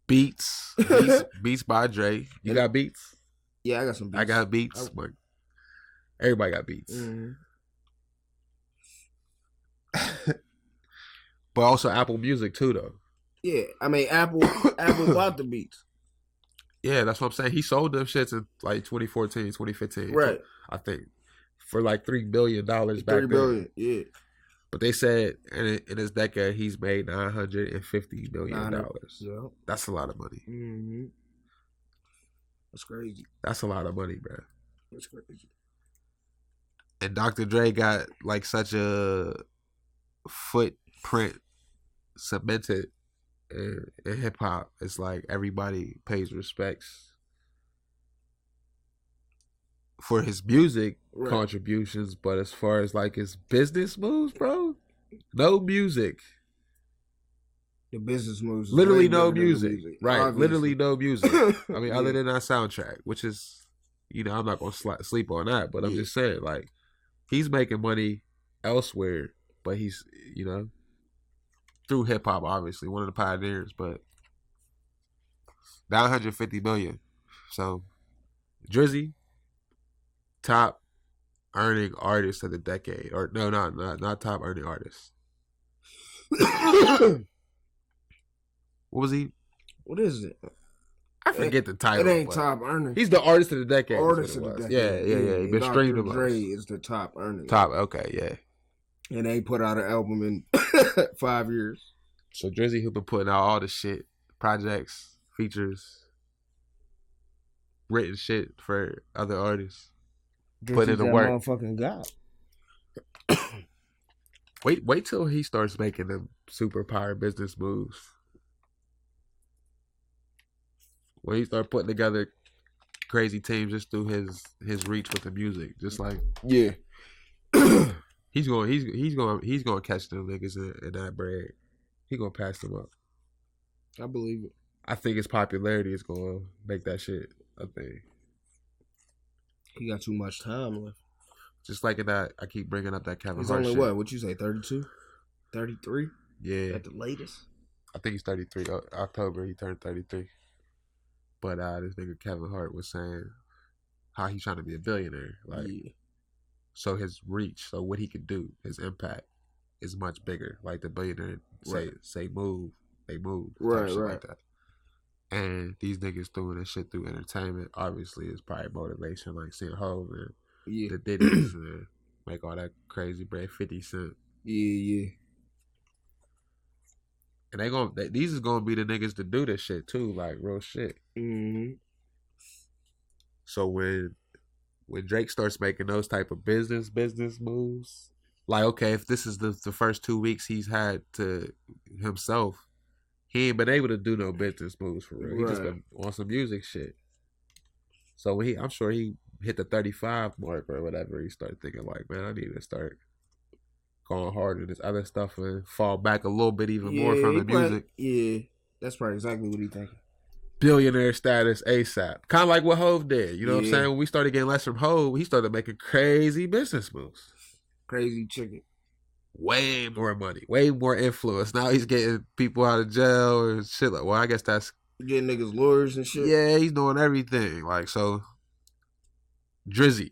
Beats by Dre. You got beats? Yeah, I got some beats. I got beats. But everybody got beats. Mm-hmm. But also Apple Music too, though. Yeah, I mean Apple bought the beats. Yeah, that's what I'm saying. He sold them shits in like 2014, 2015. Right. I think for like $3 billion back then. $3 billion, yeah. But they said in this decade he's made $950 million. Yeah. That's a lot of money. Mm-hmm. That's crazy. That's a lot of money, bro. That's crazy. And Dr. Dre got like such a footprint cemented in hip hop. It's like everybody pays respects for his music contributions, but as far as like his business moves, bro, no music. The business moves, literally no music. Right? Obviously. Literally no music. I mean, other than that soundtrack, which is, you know, I'm not gonna sleep on that, but I'm just saying, like, he's making money elsewhere, but he's, you know, through hip hop, obviously one of the pioneers, but $950 million. So, Drizzy, top earning artist of the decade, or no, not top earning artist. What was he? What is it? I forget the title. It ain't top earner. He's the artist of the decade. Artist of the decade. Yeah. He been streamed the most. Dre is the top earner. Okay, yeah. And they put out an album in 5 years. So Drizzy, who been putting out all the shit, projects, features, written shit for other artists, put in the work. Motherfucking God. Wait till he starts making them superpower business moves. When he start putting together crazy teams just through his reach with the music, just like he's gonna catch them niggas in that bread. He gonna pass them up. I believe it. I think his popularity is gonna make that shit a thing. He got too much time left. Just like in that, I keep bringing up that Kevin Hart only shit. what you say, 32? 33? Yeah. At the latest? I think he's 33. October, he turned 33. But this nigga Kevin Hart was saying how he's trying to be a billionaire. Like, so his reach, so what he could do, his impact is much bigger. Like the billionaire say move, they move. Right. Like that. And these niggas doing this shit through entertainment, obviously, is probably motivation. Like seeing Hov and the Diddy's and make all that crazy bread, 50 Cent. Yeah. And these is gonna be the niggas to do this shit too, like real shit. Mm-hmm. So when Drake starts making those type of business moves, like okay, if this is the first 2 weeks he's had to himself, he ain't been able to do no business moves for real. He just been on some music shit. So when I'm sure he hit the 35 mark or whatever, he started thinking like, man, I need to start going harder this other stuff and fall back a little bit even more from the music. Yeah, that's probably exactly what he thinking. Billionaire status ASAP. Kind of like what Hov did. You know what I'm saying? When we started getting less from Hov, he started making crazy business moves. Crazy chicken. Way more money. Way more influence. Now he's getting people out of jail and shit. Like, well, I guess that's... Getting niggas lawyers and shit. Yeah, he's doing everything. Like, so... Drizzy,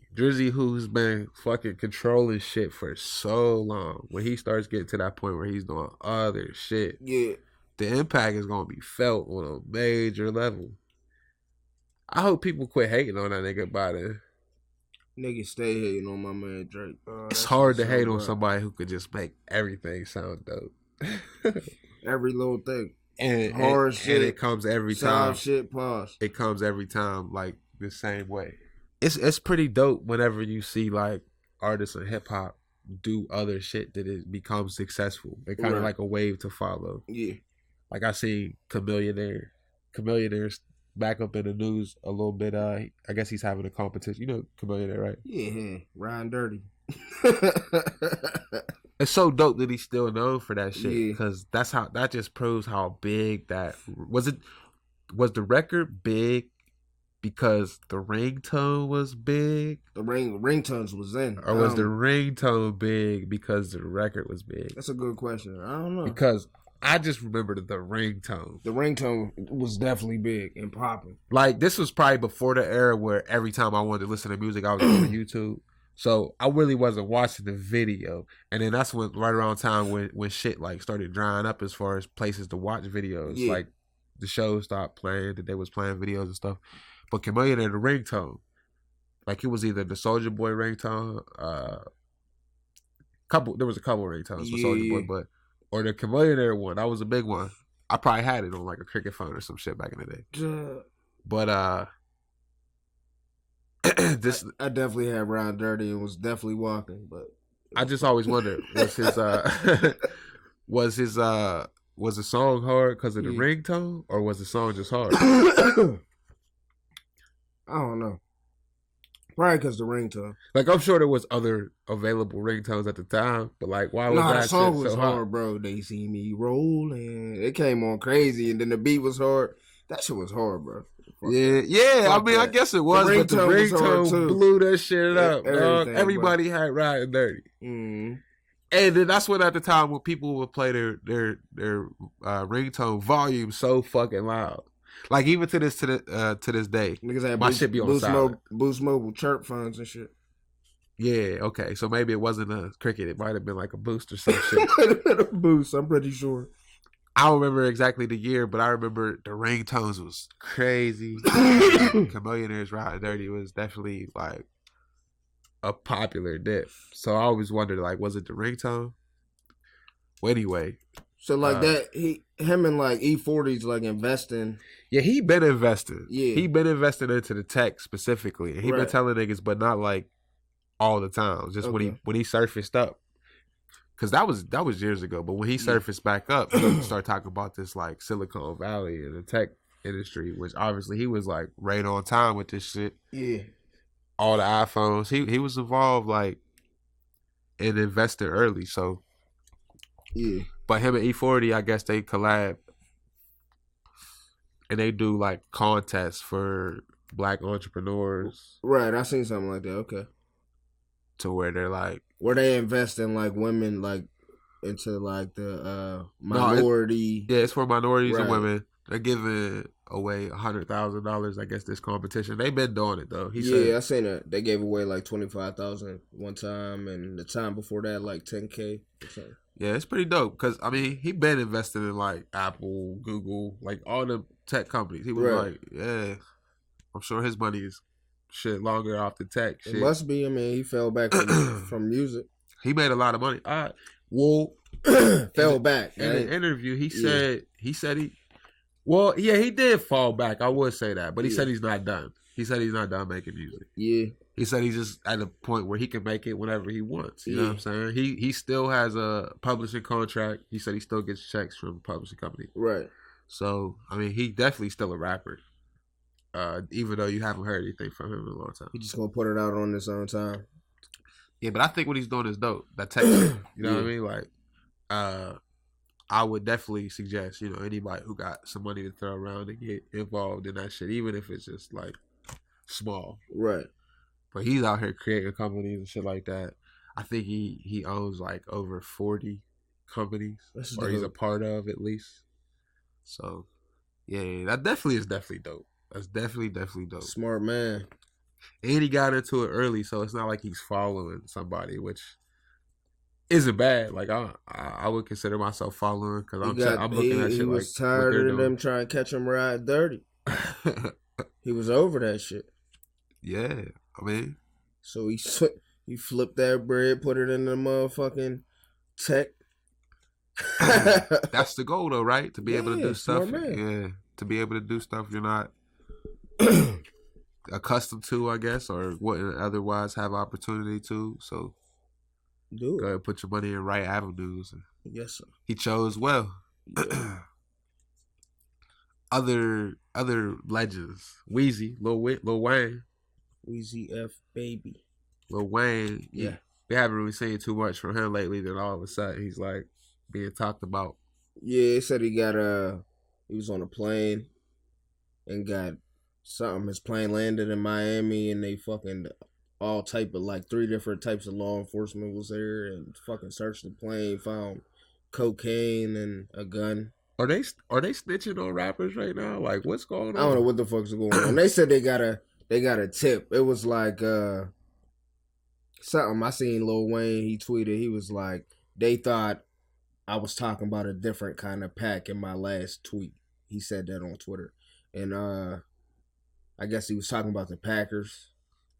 who's been fucking controlling shit for so long, when he starts getting to that point where he's doing other shit, the impact is gonna be felt on a major level. I hope people quit hating on that nigga about it. Niggas stay hating on my man Drake. It's hard to hate on somebody who could just make everything sound dope. Every little thing. And hard shit. And it comes every time. Shit, pause. It comes every time like the same way. It's pretty dope whenever you see like artists in hip hop do other shit that it becomes successful. They kind of like a wave to follow. Yeah. Like I see Chameleonaire back up in the news a little bit. I guess he's having a competition. You know, Chameleon, right? Yeah, Ryan Dirty. It's so dope that he's still known for that shit, Yeah. because that just proves how big that was. It was the record big because the ringtone was big, The ringtones was in, or was the ringtone big because the record was big? That's a good question. I don't know, because I just remembered the ringtone. The ringtone was definitely big and popping. Like, this was probably before the era where every time I wanted to listen to music, I was going to YouTube. So I really wasn't watching the video. And then that's when, right around time when shit like started drying up as far as places to watch videos. Yeah. Like, the show stopped playing, that they was playing videos and stuff. But Chameleon and the ringtone, like, it was either the Soulja Boy ringtone, there was a couple ringtones for Soulja Boy, but or the Chameleon one, that was a big one. I probably had it on like a cricket phone or some shit back in the day. But this I definitely had Ryan Dirty and was definitely walking, but I just always wondered, was the song hard because of the ringtone, or was the song just hard? I don't know. Probably because the ringtone. Like, I'm sure there was other available ringtones at the time, but like, why was that the song shit was so hard, bro. They see me rolling. It came on crazy, and then the beat was hard. That shit was hard, bro. Yeah. I mean, I guess it was, but the ringtone blew that shit up, dog. Everybody had Ryan Dirty. Mm. And then that's when, at the time, when people would play their ringtone volume so fucking loud. Like, even to this day, niggas had my shit be on silent. Boost Mobile chirp phones and shit. Yeah, okay. So maybe it wasn't a cricket. It might have been like a Boost or some shit. A Boost, I'm pretty sure. I don't remember exactly the year, but I remember the ringtones was crazy. Chameleonaire's Ryan Dirty was definitely like a popular dip. So I always wondered, like, was it the ringtone? Well, anyway. So like him and like E40's like investing. Yeah, he been investing. Yeah. He been investing into the tech specifically. And he been telling niggas, but not like all the time. Just when he surfaced up. Cause that was years ago. But when he surfaced back up, he started talking about this like Silicon Valley and the tech industry, which obviously he was like right on time with this shit. Yeah. All the iPhones. He was involved like and invested early, so yeah. But him and E40, I guess they collab and they do like contests for black entrepreneurs. Right, I seen something like that. Okay. To where they're like, where they invest in like women, like into like the minority. It's for minorities and women. They're giving away $100,000. I guess this competition. They've been doing it though. He said, I seen it. They gave away like 25,000 one time, and the time before that like 10K or something. Yeah, it's pretty dope because I mean he been investing in like Apple, Google, like all the tech companies. He was like, yeah, I'm sure his money is shit longer off the tech. Shit. It must be. I mean, he fell back from music. He made a lot of money. Fell back in an interview. He said he did fall back. I would say that, but he said he's not done. He said he's not done making music. Yeah. He said he's just at a point where he can make it whenever he wants. You know what I'm saying? He still has a publishing contract. He said he still gets checks from a publishing company. Right. So, I mean, he definitely still a rapper. Even though you haven't heard anything from him in a long time. He's just going to put it out on his own time. Yeah, but I think what he's doing is dope. That tech shit. You know what I mean? Like, I would definitely suggest, anybody who got some money to throw around and get involved in that shit, even if it's just like small. Right. But he's out here creating companies and shit like that. I think he owns like over 40 companies, or he's a part of at least. So, yeah, that definitely is dope. That's definitely dope. Smart man. And he got into it early, so it's not like he's following somebody, which isn't bad. Like I would consider myself following because I'm looking at shit like. He was tired of them trying to catch him right dirty. He was over that shit. Yeah, I mean. So he flipped that bread, put it in the motherfucking tech. That's the goal, though, right? To be able to do stuff. Yeah, to be able to do stuff you're not accustomed to, I guess, or wouldn't otherwise have opportunity to. So, go ahead and put your money in right avenues. Yes, sir. He chose well. other legends. Wheezy, Lil Wayne. Weezy F Baby. Lil Wayne. Yeah. We haven't really seen too much from him lately. Then all of a sudden he's like being talked about. Yeah, it said he was on a plane and got something. His plane landed in Miami and they fucking all type of like 3 different types of law enforcement was there and fucking searched the plane, found cocaine and a gun. Are they snitching on rappers right now? Like, what's going on? I don't know what the fuck's going on. They said they got a tip. It was like something. I seen Lil Wayne, he tweeted, he was like, they thought I was talking about a different kind of pack in my last tweet. He said that on Twitter. And I guess he was talking about the Packers.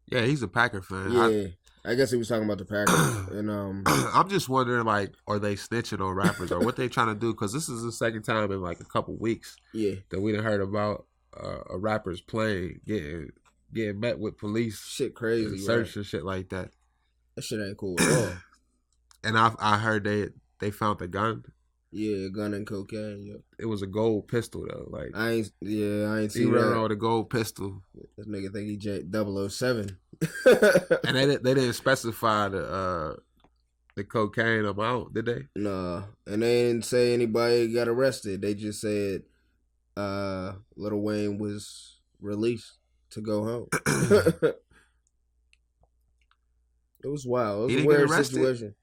Yeah, he's a Packer fan. Yeah, I guess he was talking about the Packers. And I'm just wondering, like, are they snitching on rappers or what they trying to do? Because this is the second time in like a couple weeks that we done heard about a rapper's plane getting met with police. Shit crazy, search and shit like that. That shit ain't cool at all. And I heard they found the gun. Yeah, gun and cocaine. Yep. It was a gold pistol though. Like I ain't seen that. He ran around with a gold pistol. This nigga think he J 007. And they didn't specify the cocaine amount, did they? Nah, and they didn't say anybody got arrested. They just said Lil Wayne was released to go home. It was wild. It was a weird situation.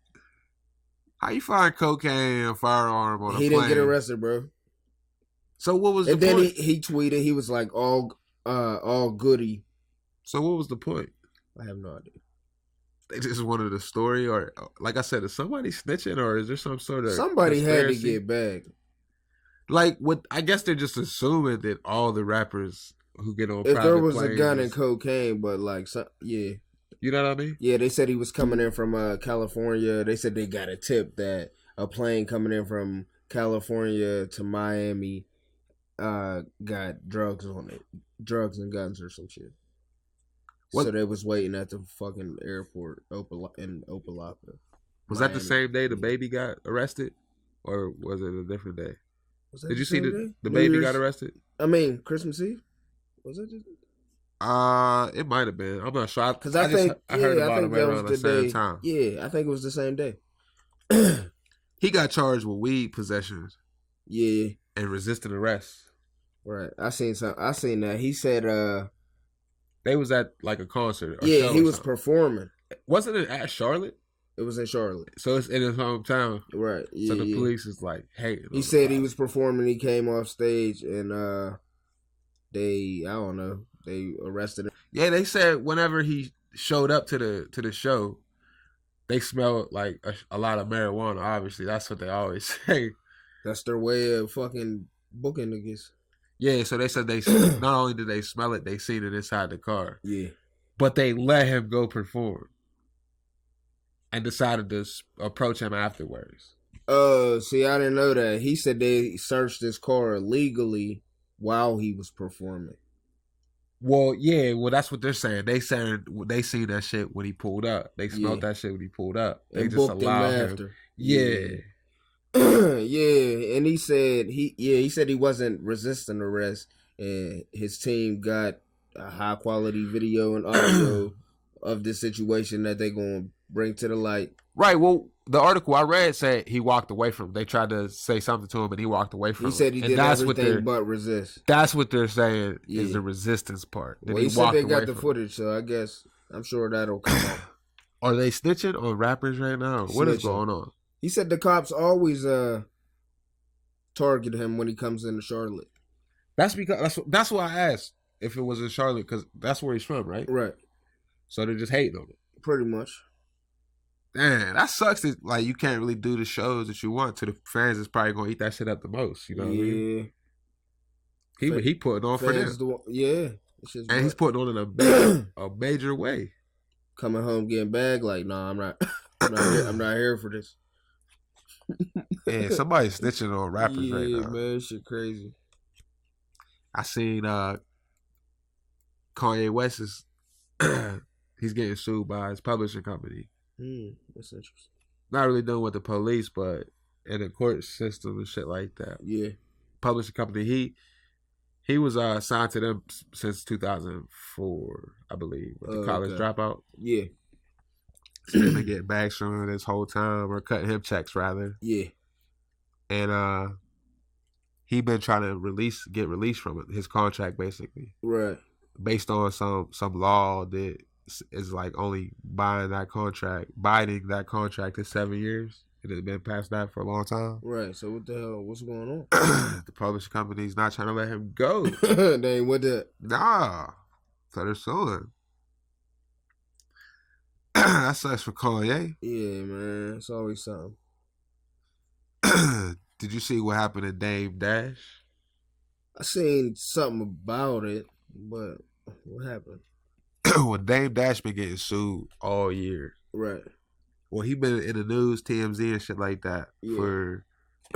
How you find cocaine and firearm on a plane? He didn't get arrested, bro. So what was the point? And then he tweeted, he was like, all goody. So what was the point? I have no idea. They just wanted a story, or like I said, is somebody snitching, or is there some sort of somebody conspiracy? had to get bagged? Like what? I guess they're just assuming that all the rappers who get on if private there was planes, a gun and cocaine, but like yeah. You know what I mean? Yeah, they said he was coming in from California. They said they got a tip that a plane coming in from California to Miami got drugs on it. Drugs and guns or some shit. What? So they was waiting at the fucking airport in Opelika. Was that the same day the baby got arrested? Or was it a different day? Did you see the baby got arrested? I mean, Christmas Eve? Was it? It might have been. I'm not sure. Because I think I heard about him around the same time. Yeah, I think it was the same day. He got charged with weed possession. Yeah. And resisting arrest. Right. I seen that. He said they was at like a concert. Yeah, he was performing. Wasn't it at Charlotte? It was in Charlotte. So it's in his hometown. Right. Yeah, so the police is like, hey. He said he was performing, he came off stage and I don't know. They arrested him. Yeah, they said whenever he showed up to the show, they smelled like a lot of marijuana. Obviously, that's what they always say. That's their way of fucking booking niggas. Yeah, so they said they not only did they smell it, they seen it inside the car. Yeah, but they let him go perform, and decided to approach him afterwards. See, I didn't know that. He said they searched his car illegally while he was performing. Well, yeah, that's what they're saying. They said they seen that shit when he pulled up. They smelled that shit when he pulled up. They and just allowed him after. Yeah. Yeah, and he said he wasn't resisting arrest, and his team got a high quality video and audio of this situation that they gonna bring to the light. Right. Well, the article I read said he walked away from. They tried to say something to him, and he walked away from. He said he did everything but resist. That's what they're saying is the resistance part. Well, he said they got the footage, so I guess I'm sure that'll come out. Are they snitching on rappers right now? What is going on? He said the cops always target him when he comes into Charlotte. That's because that's why I asked if it was in Charlotte, because that's where he's from, right? Right. So they're just hating on it. Pretty much. Man, that sucks. That like you can't really do the shows that you want to. The fans is probably gonna eat that shit up the most. You know what I mean? He putting on for them. And he's putting on in a major way. Coming home getting bagged like, nah, I'm not. I'm not here for this. Yeah, somebody's snitching on rappers right now. Yeah, man, shit crazy. I seen Kanye West is he's getting sued by his publishing company. That's interesting. Not really dealing with the police, but in the court system and shit like that. Yeah. Publishing company, He was signed to them since 2004, I believe, with the college dropout. Yeah. So they've been getting bags from him this whole time, or cutting him checks rather. Yeah. And he been trying to get released from his contract, basically. Right. Based on some law that is like only binding that contract is 7 years. It has been past that for a long time. Right. So what the hell? What's going on? The publishing company's not trying to let him go. They ain't with that. Nah. So they're suing. That sucks for Kanye. Yeah, man. It's always something. Did you see what happened to Dame Dash? I seen something about it, but what happened? Well, Dame Dash been getting sued all year. Right. Well, he been in the news, TMZ and shit like that for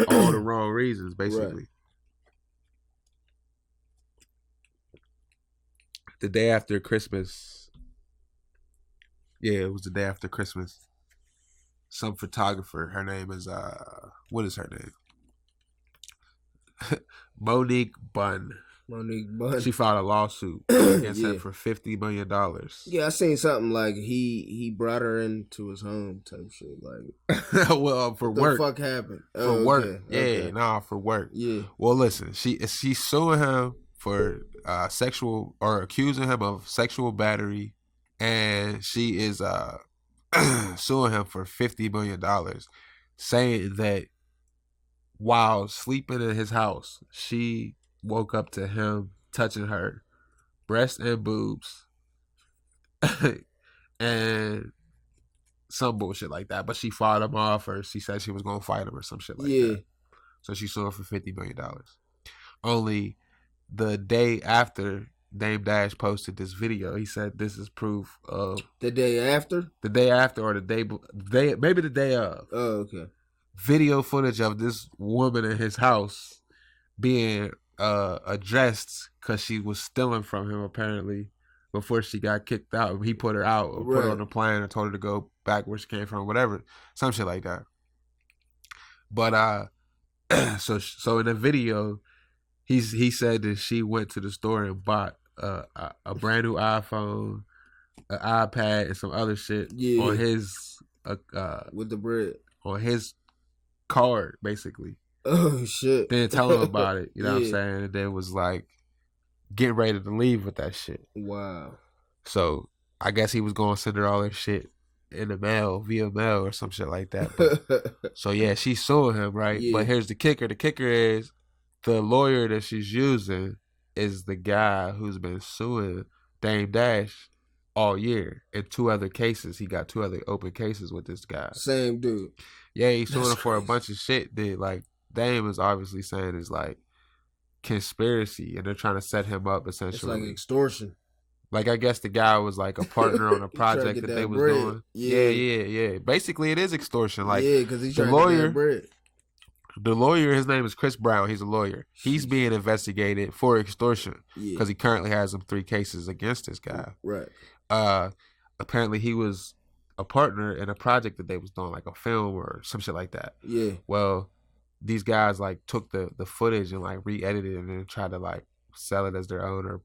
all the wrong reasons, basically. Right. The day after Christmas. Yeah, it was the day after Christmas. Some photographer, her name is, what is her name? Monique Bunn. She filed a lawsuit against him for $50 million. Yeah, I seen something like he brought her into his home type shit. Like, well, for work. What the fuck happened? For work. Okay. Yeah, for work. Yeah. Well, listen, she's suing him for sexual, or accusing him of sexual battery, and she is suing him for $50 million, saying that while sleeping in his house, she woke up to him touching her breast and boobs and some bullshit like that. But she fought him off, or she said she was going to fight him or some shit like that. So she sued him for $50 million. Only the day after Dame Dash posted this video, he said this is proof of... The day after? The day after, or the day maybe the day of. Oh, okay. Video footage of this woman in his house being addressed because she was stealing from him, apparently, before she got kicked out. He put her out, or put her on the plane, and told her to go back where she came from, whatever, some shit like that. But so in the video, he said that she went to the store and bought a brand new iPhone, an iPad, and some other shit on his with the bread on his card, basically. Oh shit! Didn't tell him about it. You know what I'm saying? And then was like getting ready to leave with that shit. Wow. So I guess he was going to send her all her shit in the mail, via mail, or some shit like that. But, so yeah, she's suing him, right? Yeah. But here's the kicker. The kicker is the lawyer that she's using is the guy who's been suing Dame Dash all year. In 2 other cases, he got 2 other open cases with this guy. Same dude. Yeah, he's suing him for a bunch of shit that, like, Dame is obviously saying is like conspiracy, and they're trying to set him up essentially. It's like extortion. Like, I guess the guy was like a partner on a project that they was doing. Yeah. Basically, it is extortion. Like, because he's trying to get that bread. The lawyer, his name is Chris Brown. He's a lawyer. He's being investigated for extortion because he currently has 3 cases against this guy. Right. Apparently, he was a partner in a project that they was doing, like a film or some shit like that. Yeah. Well, these guys like took the footage and like re-edited it and then tried to like sell it as their own or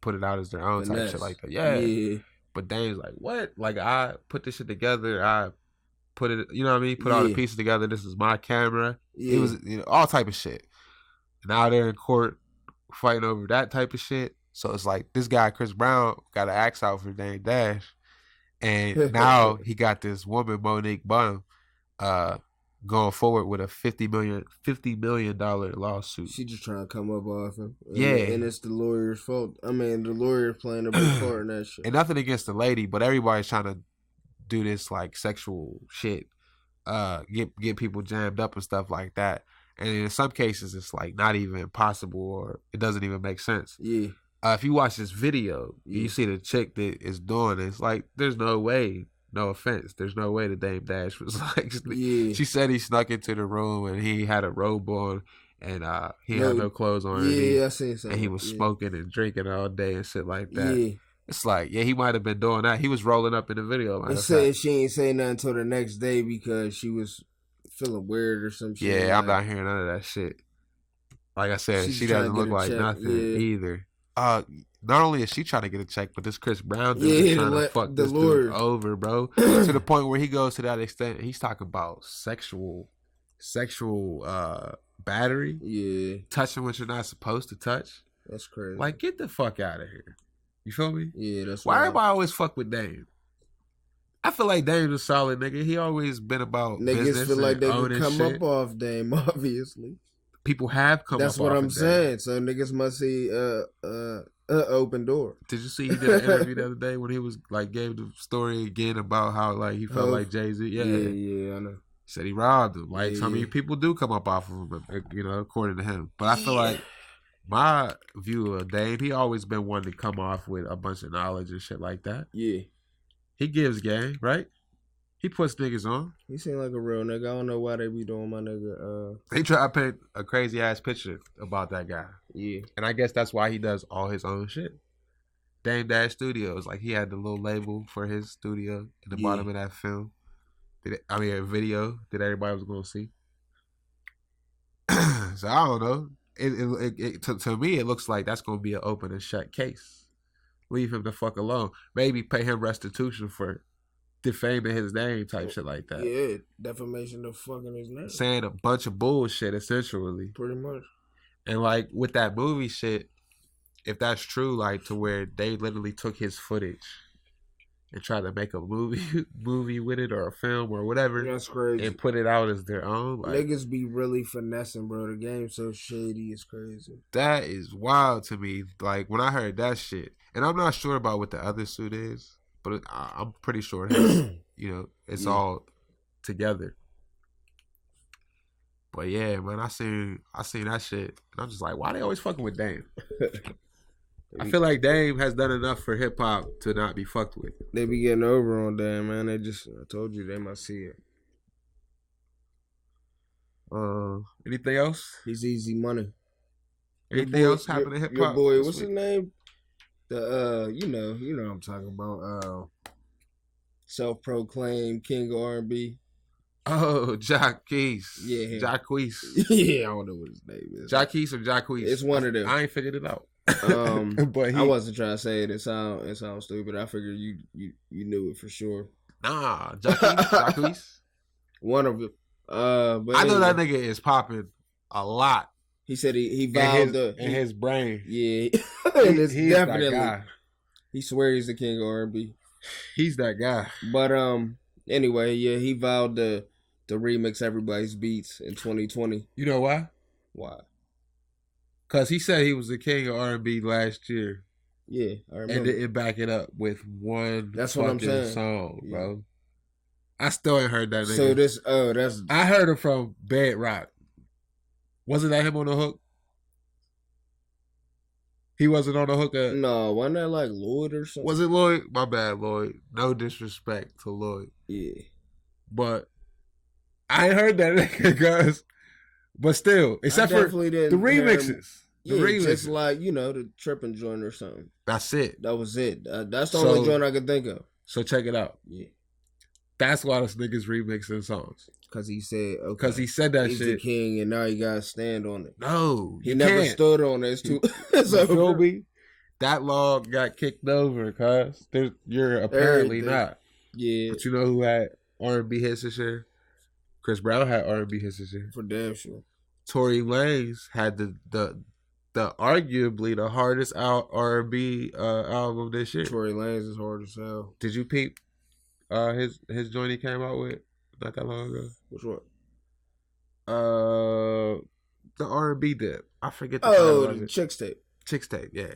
put it out as their own type shit like that. Yeah. But Dame's like, what? Like, I put this shit together. I put it, you know what I mean? Put all the pieces together. This is my camera. It was, all type of shit. And now they're in court fighting over that type of shit. So it's like this guy, Chris Brown, got an axe out for Dame Dash. And now he got this woman, Monique Bunn, going forward with a $50 million lawsuit. She just trying to come up off him. And it's the lawyer's fault. I mean, the lawyer's playing a big part in that shit. And nothing against the lady, but everybody's trying to do this like sexual shit, get people jammed up and stuff like that. And in some cases, it's like not even possible, or it doesn't even make sense. Yeah. If you watch this video, you see the chick that is doing it, it's like there's no way. No offense. There's no way that Dame Dash was like... She said he snuck into the room and he had a robe on and he had no clothes on. I seen something. And he was smoking and drinking all day and shit like that. Yeah. It's like, he might have been doing that. He was rolling up in the video. They said she ain't say nothing until the next day because she was feeling weird or some shit. Yeah, I'm not hearing none of that shit. Like I said, She's she trying to doesn't get look a like check, nothing yeah. either. Not only is she trying to get a check, but this Chris Brown dude Yeah, is trying to fuck the this lawyer. dude over, bro. To the point where he goes to that extent. He's talking about sexual battery. Yeah, Touching what you're not supposed to touch. that's crazy. Like, get the fuck out of here. You feel me? Yeah, that's why wild. everybody always fuck with Dame? I feel like Dame's a solid nigga. He always been about Niggas business feel like and they can owning come shit. up off Dame, obviously. People have come That's up what off I'm of saying. So niggas must see open door. Did you see he did an interview the other day when he was like gave the story again about how like he felt like Jay-Z? Yeah, I know. Said he robbed him. Like, Yeah, I mean, people do come up off of him, according to him. But I feel like my view of Dame, he always been one to come off with a bunch of knowledge and shit like that. Yeah. He gives game, right? He puts niggas on. He seem like a real nigga. I don't know why they be doing my nigga. They try to paint a crazy ass picture about that guy. Yeah. And I guess that's why he does all his own shit. Dame Dash Studios, like he had the little label for his studio in the bottom of that film. A video that everybody was gonna see. So I don't know. To me, it looks like that's gonna be an open and shut case. Leave him the fuck alone. Maybe pay him restitution for defaming his name, type shit like that. Yeah, defamation of fucking his name. Saying a bunch of bullshit, essentially. Pretty much. And like with that movie shit, if that's true, like to where they literally took his footage and tried to make a movie with it or a film or whatever, that's crazy, and put it out as their own. Like, niggas be really finessing, bro. The game's so shady, it's crazy. That is wild to me. Like when I heard that shit, and I'm not sure about what the other suit is, but I'm pretty sure it has, it's all together. But yeah, man, I seen that shit, and I'm just like, why they always fucking with Dame? I feel like Dame has done enough for hip hop to not be fucked with. They be getting over on Dame, man. I told you, they must see it. Anything else? He's easy money. Anything else happen to hip hop? Your boy, what's his name? The you know what I'm talking about. Self-proclaimed king of R&B. Oh, Jacquees. Yeah, Jacquees. Yeah, I don't know what his name is. Jacquees or Jacquees? It's one of them. I ain't figured it out. But I wasn't trying to say it. It sounds stupid. I figured you knew it for sure. Nah, Jacquees. One of them. But I know that nigga is popping a lot. He said he vowed in his brain. Yeah, and it's he's definitely that guy. He swears he's the king of R&B. He's that guy. But anyway, yeah, he vowed to remix everybody's beats in 2020. You know why? Why? Because he said he was the king of R&B last year. Yeah, I remember. And didn't back it up with one fucking song, bro. I still ain't heard that nigga. So I heard him from Bedrock. Wasn't that him on the hook? He wasn't on the hook. No, wasn't that like Lloyd or something? Was it Lloyd? My bad, Lloyd. No disrespect to Lloyd. Yeah. But I ain't heard that nigga, guys. But still, except for the remixes. The remixes. Just like, the tripping joint or something. That's it. That was it. That's the only joint I could think of. So check it out. Yeah. That's why this nigga's remixing songs. Because he said, okay. Because he said that he's shit. He's the king and now he got to stand on it. No. He never stood on it. It's too... So, that log got kicked over, cuz. You're apparently not. Yeah. But you know who had R&B hits this year? Chris Brown had R&B hits this year. For damn sure. Tory Lanez had the arguably the hardest R&B album this year. Tory Lanez is hard as hell. Did you peep his joint he came out with not that long ago? Which one? The R&B dip. I forget the title of it. Chicks Tape. Chicks Tape, yeah.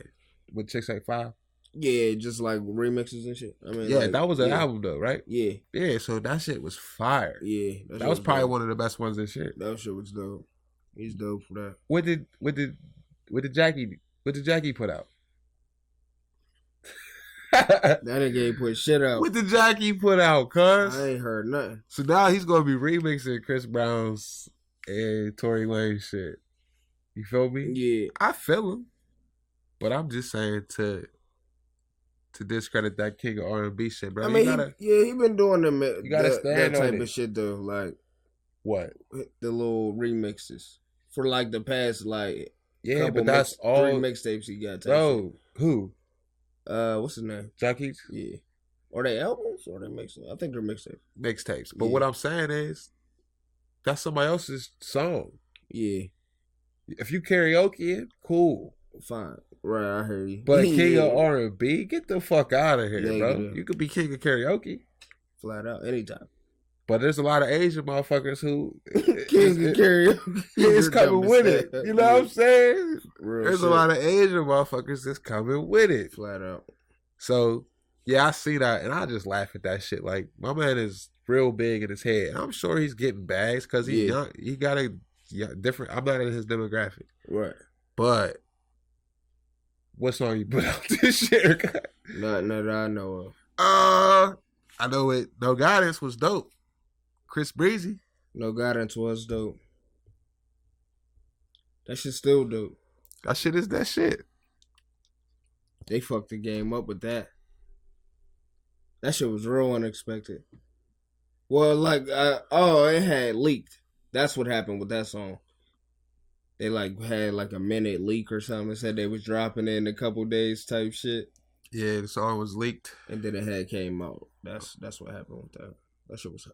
With Chicks Tape 5? Yeah, just like remixes and shit. I mean, yeah, that was an album though, right? Yeah. Yeah, so that shit was fire. Yeah. That was probably one of the best ones this year. That shit was dope. He's dope for that. What did Jackie put out? That nigga ain't put shit out. What did Jackie put out, cuz? I ain't heard nothing. So now he's gonna be remixing Chris Brown's and Tory Lanez shit. You feel me? Yeah. I feel him. But I'm just saying to discredit that king of R&B shit, bro. I mean, he been doing you gotta stand that on type it. of shit though, like what? the little remixes. for like the past like but that's all 3 mixtapes he got. Bro, who? What's his name? Jacquees? Yeah. Are they albums or are they mixtapes? I think they're mixtapes. Mixtapes. But what I'm saying is, that's somebody else's song. Yeah. If you karaoke it, cool. Fine. Right, I hear you. But king of R&B, get the fuck out of here, bro. Negative. You could be king of karaoke. Flat out, anytime. But there's a lot of Asian motherfuckers who king of karaoke. It's coming with it. You know what I'm saying? There's Shit. a lot of Asian motherfuckers that's coming with it. Flat out. So, yeah, I see that, and I just laugh at that shit. Like, my man is real big in his head. I'm sure he's getting bags because he got a different. I'm not in his demographic. Right. But what song you put out this year? Nothing that I know of. I know it. No Guidance was dope. Chris Breezy. No Guidance was dope. That shit's still dope. That shit is that shit. They fucked the game up with that. That shit was real unexpected. Well, like, it had leaked. That's what happened with that song. They like had like a minute leak or something. Said they was dropping it in a couple days type shit. Yeah, the song was leaked. And then it had came out. That's what happened with that. That shit was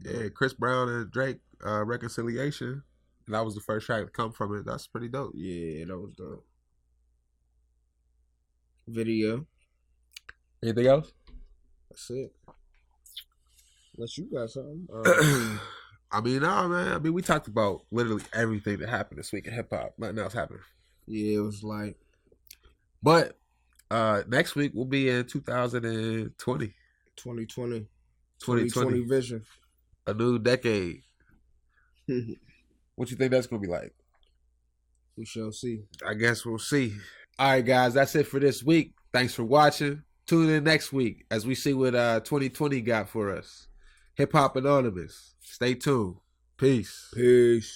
Yeah, Chris Brown and Drake reconciliation. And that was the first track to come from it. That's pretty dope. Yeah, that was dope. Video. Anything else? That's it. Unless you got something. I mean, nah, man. I mean, we talked about literally everything that happened this week in hip hop. Nothing else happened. Yeah, it was like. But next week will be in 2020. 2020. 2020 vision. A new decade. What you think that's going to be like? We shall see. I guess we'll see. All right, guys. That's it for this week. Thanks for watching. Tune in next week as we see what 2020 got for us. Hip Hop Anonymous. Stay tuned. Peace. Peace.